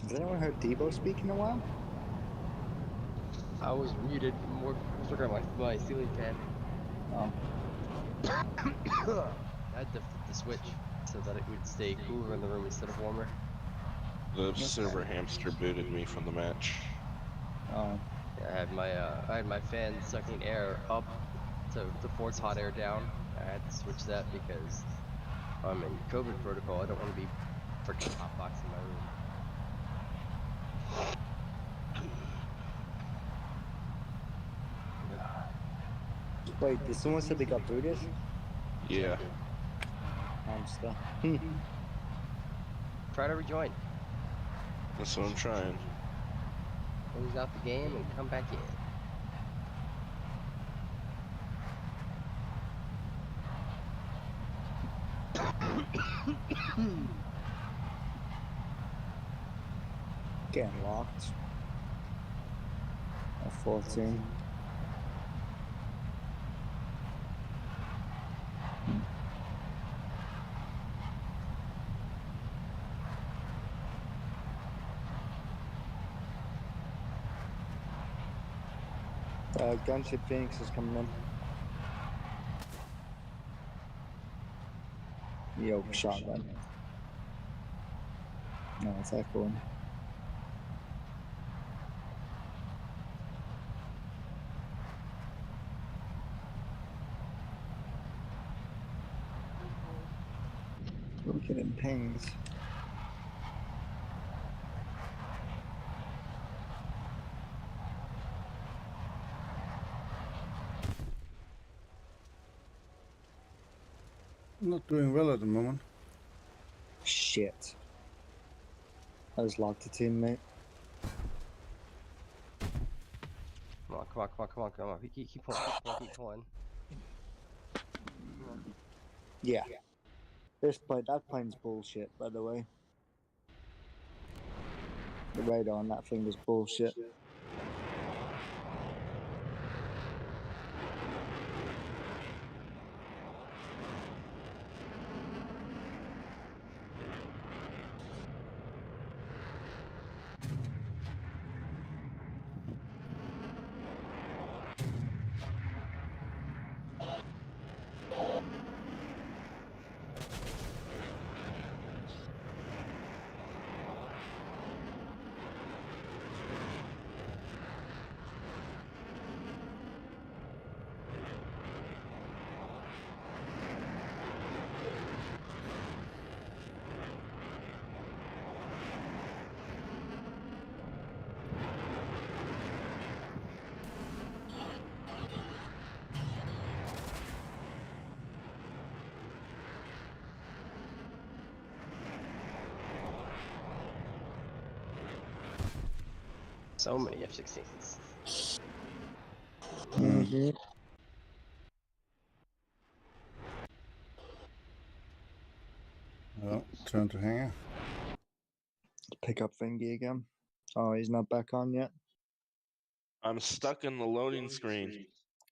S1: Has anyone heard Debo speak in a while?
S4: I was muted. More looking at my ceiling fan.
S1: Oh.
S4: I had to flip the switch so that it would stay cooler in the room instead of warmer.
S6: The server hamster booted me from the match.
S1: Oh.
S4: Yeah, I had my fan sucking air up to force hot air down. I had to switch that because I'm in COVID protocol. I don't want to be freaking hotboxing my room.
S1: Wait, did someone say they got booted?
S6: Yeah.
S1: Hamster.
S4: Try to rejoin.
S6: That's what I'm trying.
S4: Close out the game and come back in.
S1: Getting locked. F14. Gunship Phoenix is coming in. Yo, shotgun. No, it's echoing. We're getting pings.
S2: I'm not doing well at the moment.
S1: Shit. I just locked a teammate.
S4: Come on. Keep pulling.
S1: Yeah. That plane's bullshit, by the way. The radar on that thing was bullshit.
S4: So many F-16s.
S1: Mm-hmm.
S2: Well, turn to hangar.
S1: Pick up thingy again. Oh, he's not back on yet.
S6: I'm stuck in the loading screen.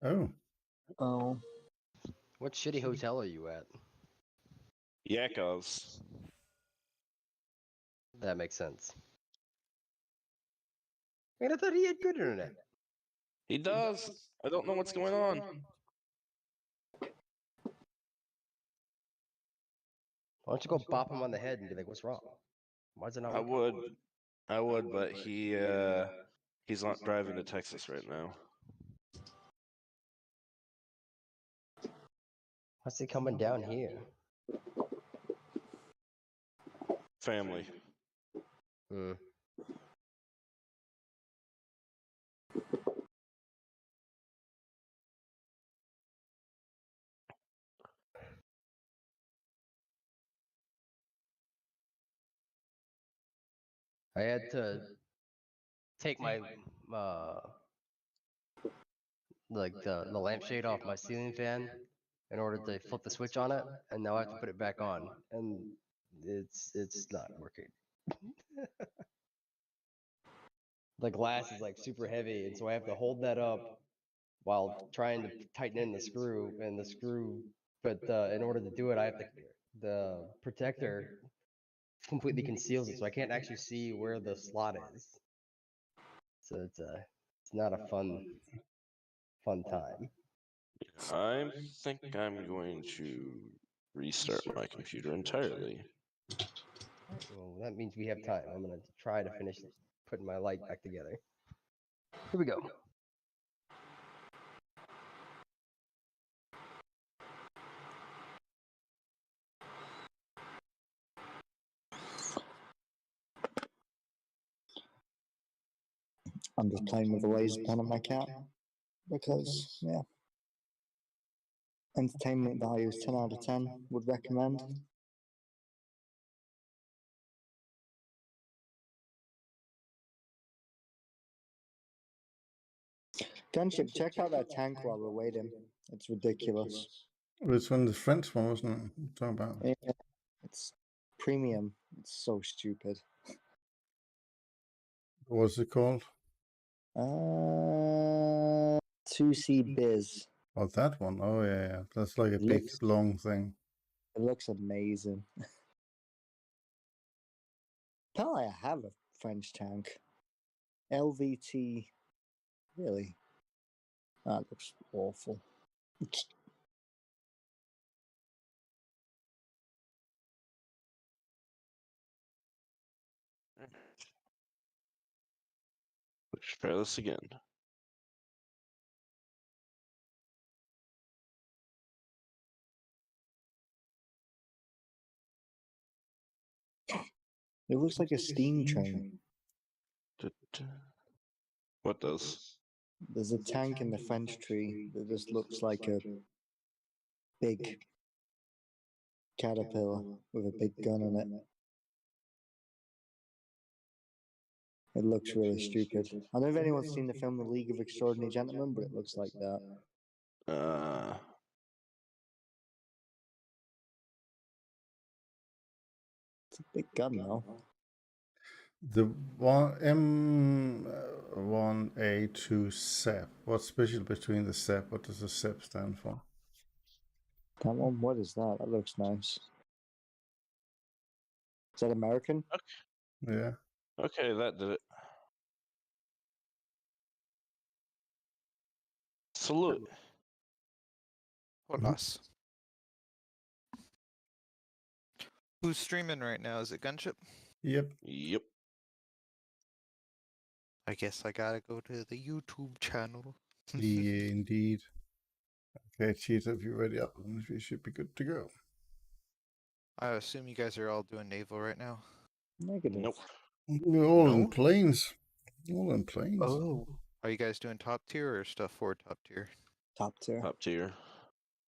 S2: Oh,
S1: Oh,
S4: What shitty hotel are you at?
S6: Yakov's.
S4: That makes sense. Man, I thought he had good internet.
S6: He does. I don't know what's going on.
S4: Why don't you go bop him on the head and be like, "What's wrong? Why is it not
S6: I
S4: working?"
S6: would, but he's not driving to Texas right now.
S4: Why's he coming down here?
S6: Family.
S4: Hmm. I had to take my like the lampshade off my ceiling fan in order to flip the switch on it, and now I have to put it back on, and it's not working. The glass is like super heavy, and so I have to hold that up while trying to tighten in the screw and the screw. But in order to do it, I have to the protector completely conceals it, so I can't actually see where the slot is. So it's not a fun time.
S6: I think I'm going to restart my computer entirely.
S4: Well, that means we have time. I'm gonna try to finish putting my light back together. Here we go.
S1: I'm just playing with the laser pen on my cat because, yeah. Entertainment value is 10 out of 10. Would recommend. Gunship, check out that tank while we're waiting. It's ridiculous.
S2: this one, the French one, wasn't it? What are you talking about?
S1: Yeah, it's premium. It's so stupid.
S2: What's it called?
S1: 2C Biz.
S2: Oh, that one. Oh, yeah, yeah. That's like a
S1: It
S2: big,
S1: looks-
S2: long thing.
S1: It looks amazing. Apparently, I have a French tank. LVT. Really? That looks awful.
S6: Let's try this again.
S1: It looks like a steam train.
S6: What does?
S1: There's a tank in the French tree that just looks like a big caterpillar with a big gun on it. It looks really stupid. I don't know if anyone's seen the film The League of Extraordinary Gentlemen, but it looks like that. It's a big gun, though.
S2: The one M1A2 SEP. What's special between the SEP? What does the SEP stand for?
S1: That one, what is that? That looks nice. Is that American?
S2: Yeah.
S6: Okay, that did it. Salute.
S7: Holas. Who's streaming right now? Is it Gunship?
S2: Yep.
S6: Yep.
S7: I guess I gotta go to the YouTube channel.
S2: Yeah, indeed. Okay, Cheetah, if you're ready up, we should be good to go.
S7: I assume you guys are all doing naval right now.
S1: Negative.
S6: Nope.
S2: We're all in
S7: No?
S2: planes. All in planes.
S7: Oh. Are you guys doing top tier or stuff for top tier?
S1: Top tier.
S6: Top tier.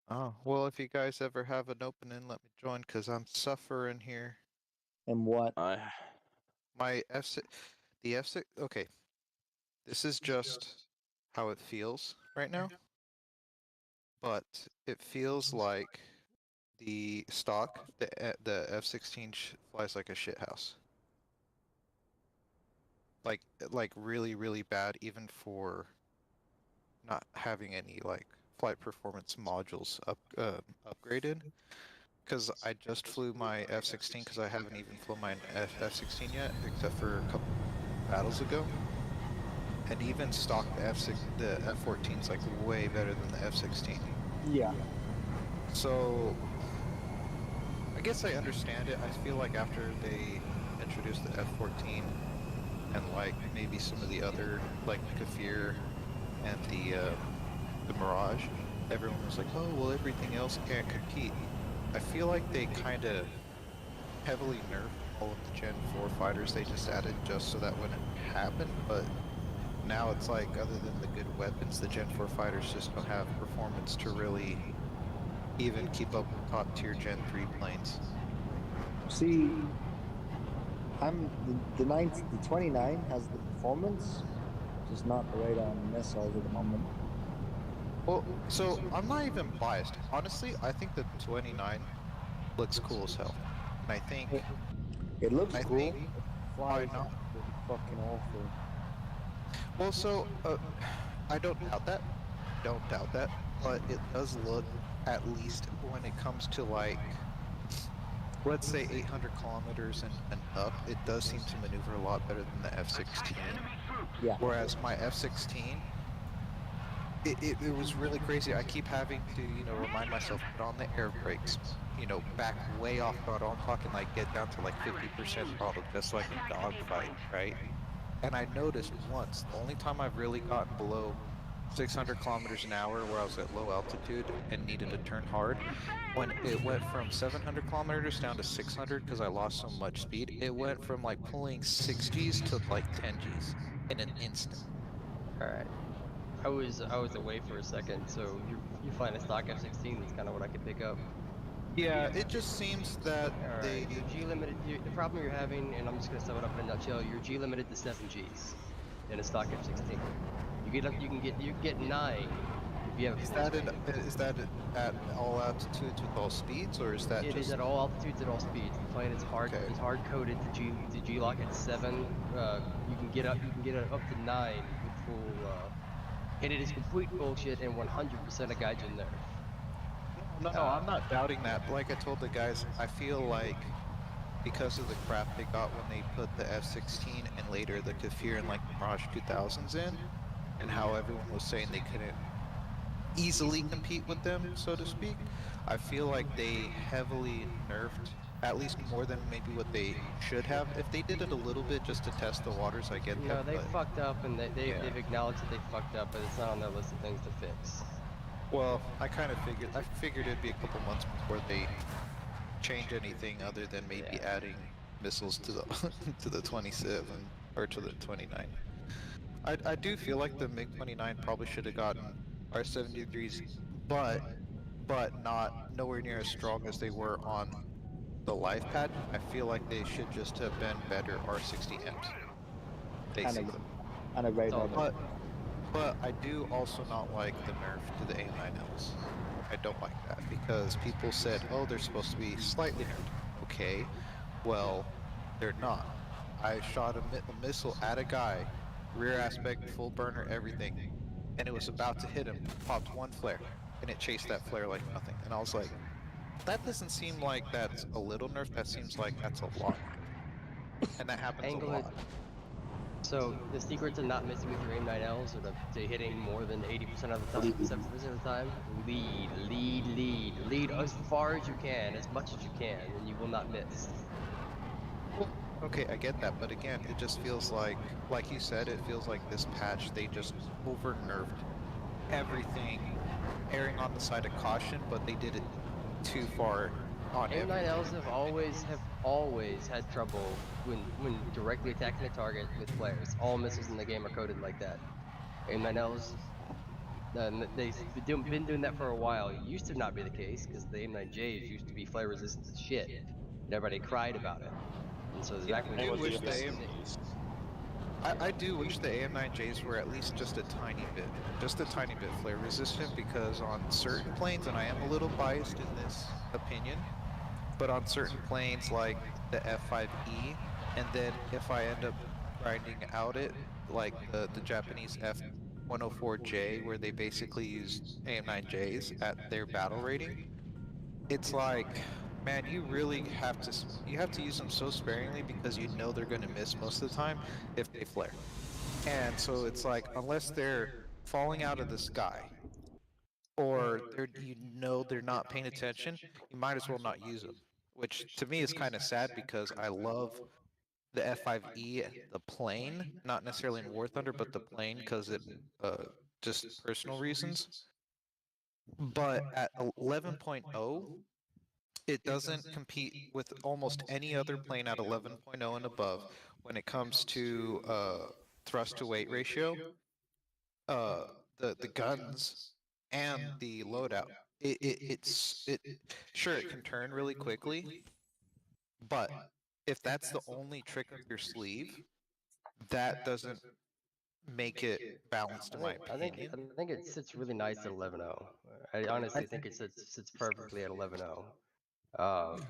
S7: Oh, well, if you guys ever have an opening, let me join, because I'm suffering here.
S1: And what?
S7: My F6, the F6, okay. this is just how it feels right now, but it feels like the stock, the F-16 flies like a shithouse. Like really, really bad, even for not having any like flight performance modules upgraded. Because I just flew my F-16 because I haven't even flown my F-16 yet, except for a couple battles ago. And even stock the F-14 is like way better than the F-16.
S1: Yeah.
S7: So I guess I understand it. I feel like after they introduced the F-14 and like maybe some of the other like Kafir and the Mirage, everyone was like, oh well, everything else can't compete. I feel like they kind of heavily nerfed all of the Gen 4 fighters they just added just so that wouldn't happen, but now it's like, other than the good weapons, the Gen 4 fighters just don't have performance to really even keep up with top tier Gen 3 planes.
S1: See, the 29 has the performance, just not the radar and the missiles at the moment.
S7: Well, so I'm not even biased. Honestly, I think the 29 looks cool as hell. And I think
S1: It looks
S7: I
S1: cool.
S7: think
S1: It
S7: why
S1: flies
S7: not?
S1: absolutely fucking awful.
S7: Well, so I don't doubt that. Don't doubt that. But it does look, at least when it comes to like, let's say 800 kilometers and up, it does seem to maneuver a lot better than the F-16.
S1: Yeah.
S7: Whereas my F-16, it was really crazy. I keep having to, remind myself, put on the air brakes, back way off throttle. I'm talking like get down to like 50% throttle, just like a dogfight, right? And I noticed once, the only time I've really gotten below 600 kilometers an hour where I was at low altitude and needed to turn hard, when it went from 700 kilometers down to 600 because I lost so much speed, it went from like pulling 6 Gs to like 10 Gs in an instant.
S4: All right. I was away for a second, so you find a stock F-16. That's kind of what I could pick up.
S7: Yeah, it just seems that
S4: All right. Your G limited. The problem you're having, and I'm just gonna sum it up in a nutshell. You're G limited to 7 Gs in a stock F-16. You can get 9 if you have.
S7: is that at all altitudes with all speeds, or is that
S4: It
S7: just
S4: is at all altitudes, at all speeds. The plane is hard coded to G lock at 7. You can get up to 9 with full. And it is complete bullshit and 100% a gaijin nerf.
S7: No, I'm not doubting that. But like I told the guys, I feel like because of the crap they got when they put the F-16 and later the Kafir and like the Mirage 2000s in, and how everyone was saying they couldn't easily compete with them, so to speak, I feel like they heavily nerfed, at least more than maybe what they should have. If they did it a little bit just to test the waters, I get that.
S4: No, they fucked up, and they've
S7: Yeah.
S4: acknowledged that they fucked up, but it's not on their list of things to fix.
S7: Well, I figured it'd be a couple months before they change anything other than maybe adding missiles to the to the 27 or to the 29. I do feel like the MiG-29 probably should have gotten R-73s, but not nowhere near as strong as they were on the live pad. I feel like they should just have been better R-60Ms. Basically.
S1: And a radar.
S7: But I do also not like the nerf to the AIM-9Ls. I don't like that because people said, oh, they're supposed to be slightly nerfed. Okay, well, they're not. I shot a missile at a guy, rear aspect, full burner, everything, and it was about to hit him, popped one flare, and it chased that flare like nothing. And I was like, that doesn't seem like that's a little nerf, that seems like that's a lot. And that happens a lot.
S4: So the secret to not missing with your AIM-9Ls, or to hitting more than 80% of the time, 70% of the time, lead as far as you can, as much as you can, and you will not miss.
S7: Well, okay, I get that, but again, it just feels like you said, it feels like this patch, they just over-nerfed everything, erring on the side of caution, but they did it too far on
S4: AIM-9Ls have always had trouble when directly attacking a target with flares. All missiles in the game are coded like that. AIM-9Ls, they've been doing that for a while. It used to not be the case because the AIM-9Js used to be flare resistant as shit, and everybody cried about it. And so back when
S7: I wish the I do wish the AM9Js were at least just a tiny bit flare resistant, because on certain planes, and I am a little biased in this opinion, but on certain planes like the F5E, and then if I end up grinding out it, like the Japanese F104J, where they basically use AM9Js at their battle rating, it's like, man, you really have to you have to use them so sparingly, because you know they're going to miss most of the time if they flare. And so it's like, unless they're falling out of the sky, or they're not paying attention, you might as well not use them. Which to me is kind of sad, because I love the F5E, the plane, not necessarily in War Thunder, but the plane, because it just personal reasons. But at 11.0, it doesn't compete with almost any other plane at 11.0 and above when it comes to thrust to weight ratio, uh, the guns, and the loadout. It sure, it can turn really quickly, but if that's the only trick up your sleeve, that doesn't make it balanced, in my opinion.
S4: I think it sits really nice at 11.0. I honestly think it sits perfectly at 11.0.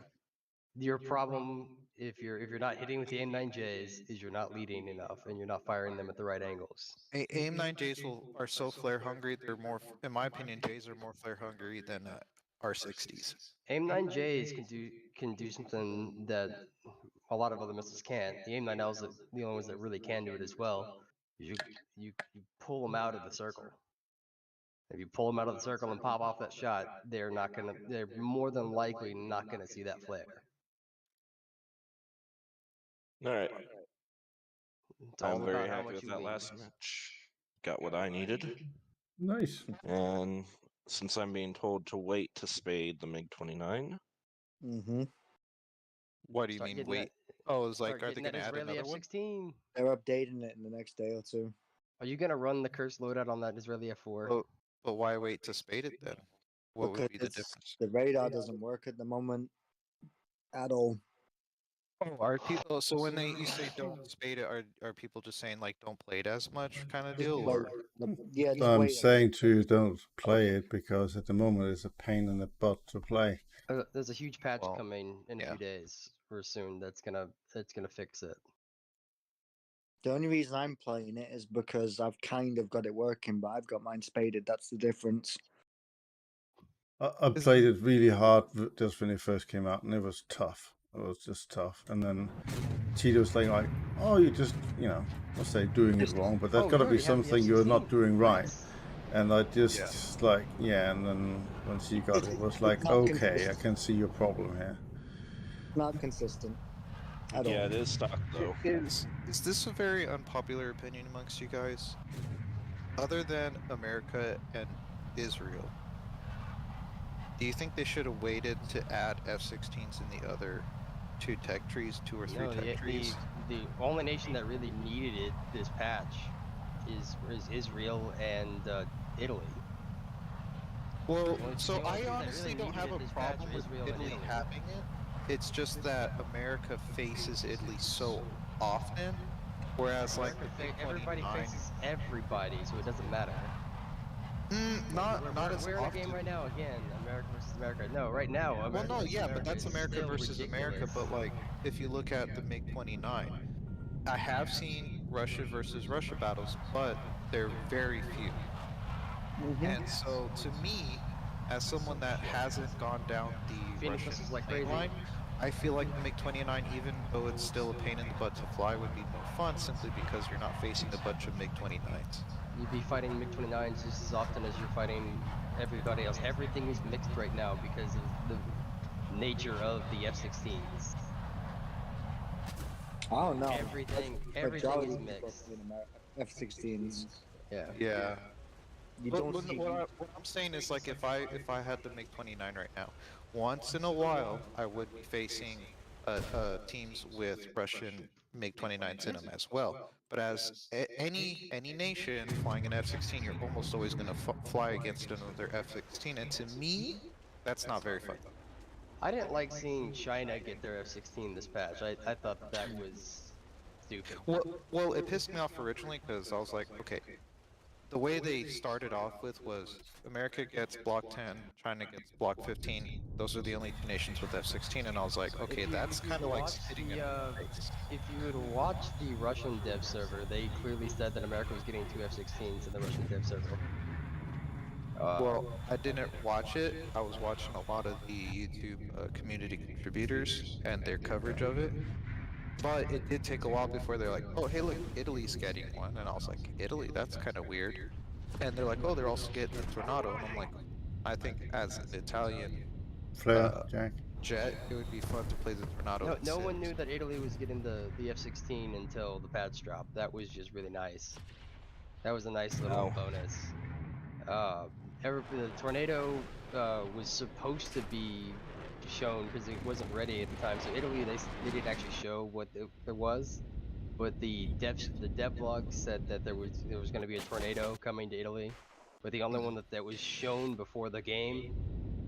S4: Your problem, if you're not hitting with the M9Js, is you're not leading enough and you're not firing them at the right angles.
S7: AIM-9Js are so flare hungry. They're more, in my opinion, Js are more flare hungry than R60s.
S4: AIM-9Js can do something that a lot of other missiles can't. The AIM-9Ls are the only ones that really can do it as well. You pull them out of the circle. If you pull them out of the circle and pop off that shot, they're more than likely not gonna see that flare.
S6: All right.
S4: It's all
S6: I'm very
S4: about how
S6: happy
S4: much
S6: with
S4: you
S6: that
S4: lean.
S6: last match. Got what I needed.
S2: Nice.
S6: And since I'm being told to wait to spade the MiG-29,
S1: Mm-hmm.
S7: What do you
S4: Start
S7: mean,
S4: getting
S7: wait? Oh, it's like,
S4: Start
S7: are they
S4: getting
S7: going
S4: that
S7: to add
S4: Israeli
S7: another one?
S4: F16.
S1: They're updating it in the next day or two.
S4: Are you gonna run the cursed loadout on that Israeli F4?
S7: But why wait to spade it then? What would be the difference?
S1: the radar doesn't work at the moment at all.
S7: Oh, are people? So when you say don't spade it, are people just saying like don't play it as much kind of
S1: Just
S7: deal,
S1: wait.
S7: or?
S1: Yeah, just
S2: I'm
S1: wait.
S2: saying to you, don't play it, because at the moment it's a pain in the butt to play.
S4: There's a huge patch
S7: Well,
S4: coming in a
S7: yeah.
S4: few days or soon that's gonna fix it.
S1: The only reason I'm playing it is because I've kind of got it working, but I've got mine spaded. That's the difference.
S2: I played it really hard just when it first came out, and it was tough. It was just tough. And then Cheetah was like, oh, you're just, let's say doing it wrong, but there's got to be something you're not doing right.
S4: Nice.
S2: And I just like, and then when she got it, was like, okay, I can see your problem here.
S1: Not consistent at
S6: yeah,
S1: all.
S6: it is stock though.
S7: Is this a very unpopular opinion amongst you guys? Other than America and Israel, do you think they should have waited to add F-16s in the other two tech trees, two or three tech trees?
S4: The only nation that really needed it this patch is Israel and Italy.
S7: Well,
S4: Well,
S7: so
S4: the only
S7: I
S4: two that
S7: honestly
S4: really
S7: don't have a
S4: needed this patch
S7: problem
S4: are
S7: with
S4: Israel and
S7: Italy
S4: Italy.
S7: having it. It's just that America faces Italy so often, whereas like the
S4: Everybody
S7: MiG-29
S4: faces everybody, so it doesn't matter.
S7: not as
S4: We're in a
S7: often.
S4: game right now again, America versus America. No, right now,
S7: Well,
S4: America
S7: no,
S4: versus
S7: yeah,
S4: America
S7: but that's
S4: is
S7: America
S4: still
S7: versus America.
S4: ridiculous.
S7: But like, if you look at the MiG-29, I have seen Russia versus Russia battles, but they're very few. And so, to me, as someone that hasn't gone down the
S4: Phoenix
S7: Russian
S4: missiles like
S7: plane
S4: crazy.
S7: line, I feel like the MiG-29, even though it's still a pain in the butt to fly, would be more fun simply because you're not facing a bunch of MiG-29s.
S4: You'd be fighting MiG-29s just as often as you're fighting everybody else. Everything is mixed right now because of the nature of the F-16s.
S1: I don't know.
S4: Everything is mixed.
S1: F-16s.
S4: Yeah.
S7: Yeah.
S1: You
S7: But
S1: don't see.
S7: what I'm saying is, like, if I had the MiG-29 right now, once in a while I would be facing teams with Russian MiG-29s in them as well. But as any nation flying an F-16, you're almost always going to fly against another F-16, and to me, that's not very fun.
S4: I didn't like seeing China get their F-16 this patch. I thought that was stupid.
S7: Well, it pissed me off originally because I was like, okay, the way they started off with was America gets Block 10, China gets Block 15. Those are the only two nations with F-16, and I was like, okay, that's
S4: If you'd
S7: kind of like
S4: watched
S7: spitting in
S4: the
S7: our face.
S4: if you had watched the Russian dev server, they clearly said that America was getting two F-16s in the Russian dev server.
S7: Well, I didn't watch it. I was watching a lot of the YouTube community contributors and their coverage of it. But it did take a while before they're like, oh, hey, look, Italy's getting one. And I was like, Italy? That's kind of weird. And they're like, oh, they're also getting the Tornado. And I'm like, I think as an Italian
S2: Flare, Jack.
S7: jet, it would be fun to play the Tornado.
S4: No one knew
S7: instead.
S4: that Italy was getting the F-16 until the patch drop. That was just really nice. That was a nice little
S6: No.
S4: bonus. The Tornado was supposed to be shown because it wasn't ready at the time. So Italy, they didn't actually show what there was, but the dev log said that there was going to be a Tornado coming to Italy, but the only one that was shown before the game,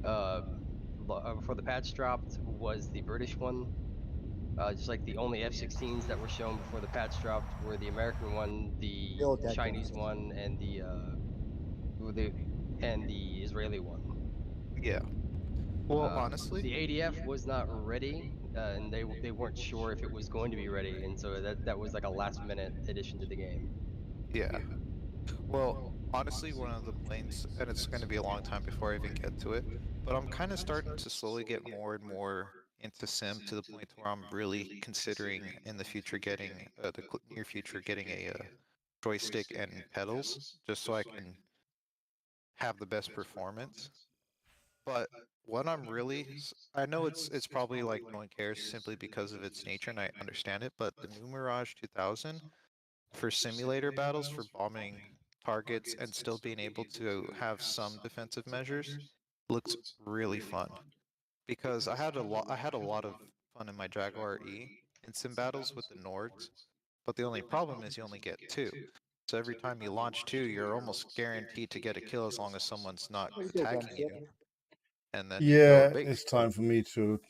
S4: before the patch dropped, was the British one. Just like the only F-16s that were shown before the patch dropped were the American one, the
S1: You're dead,
S4: Chinese
S1: Gunship.
S4: one, and the Israeli one.
S7: Yeah. Well, honestly,
S4: The ADF was not ready, and they weren't sure if it was going to be ready, and so that was like a last minute addition to the game.
S7: yeah. Well, honestly, one of the planes, and it's going to be a long time before I even get to it, but I'm kind of starting to slowly get more and more into sim to the point where I'm really considering in the future getting, near future, getting a joystick and pedals just so I can have the best performance. But what I'm really, I know it's probably like no one cares simply because of its nature, and I understand it, but the new Mirage 2000 for simulator battles for bombing targets and still being able to have some defensive measures looks really fun. Because I had a lot of fun in my Jaguar E in sim battles with the Nords, but the only problem is you only get two. So every time you launch two, you're almost guaranteed to get a kill as long as someone's not
S1: What you do,
S7: attacking
S1: Gunship?
S7: you. And then you throw a
S2: Yeah,
S7: bait.
S2: it's time for me to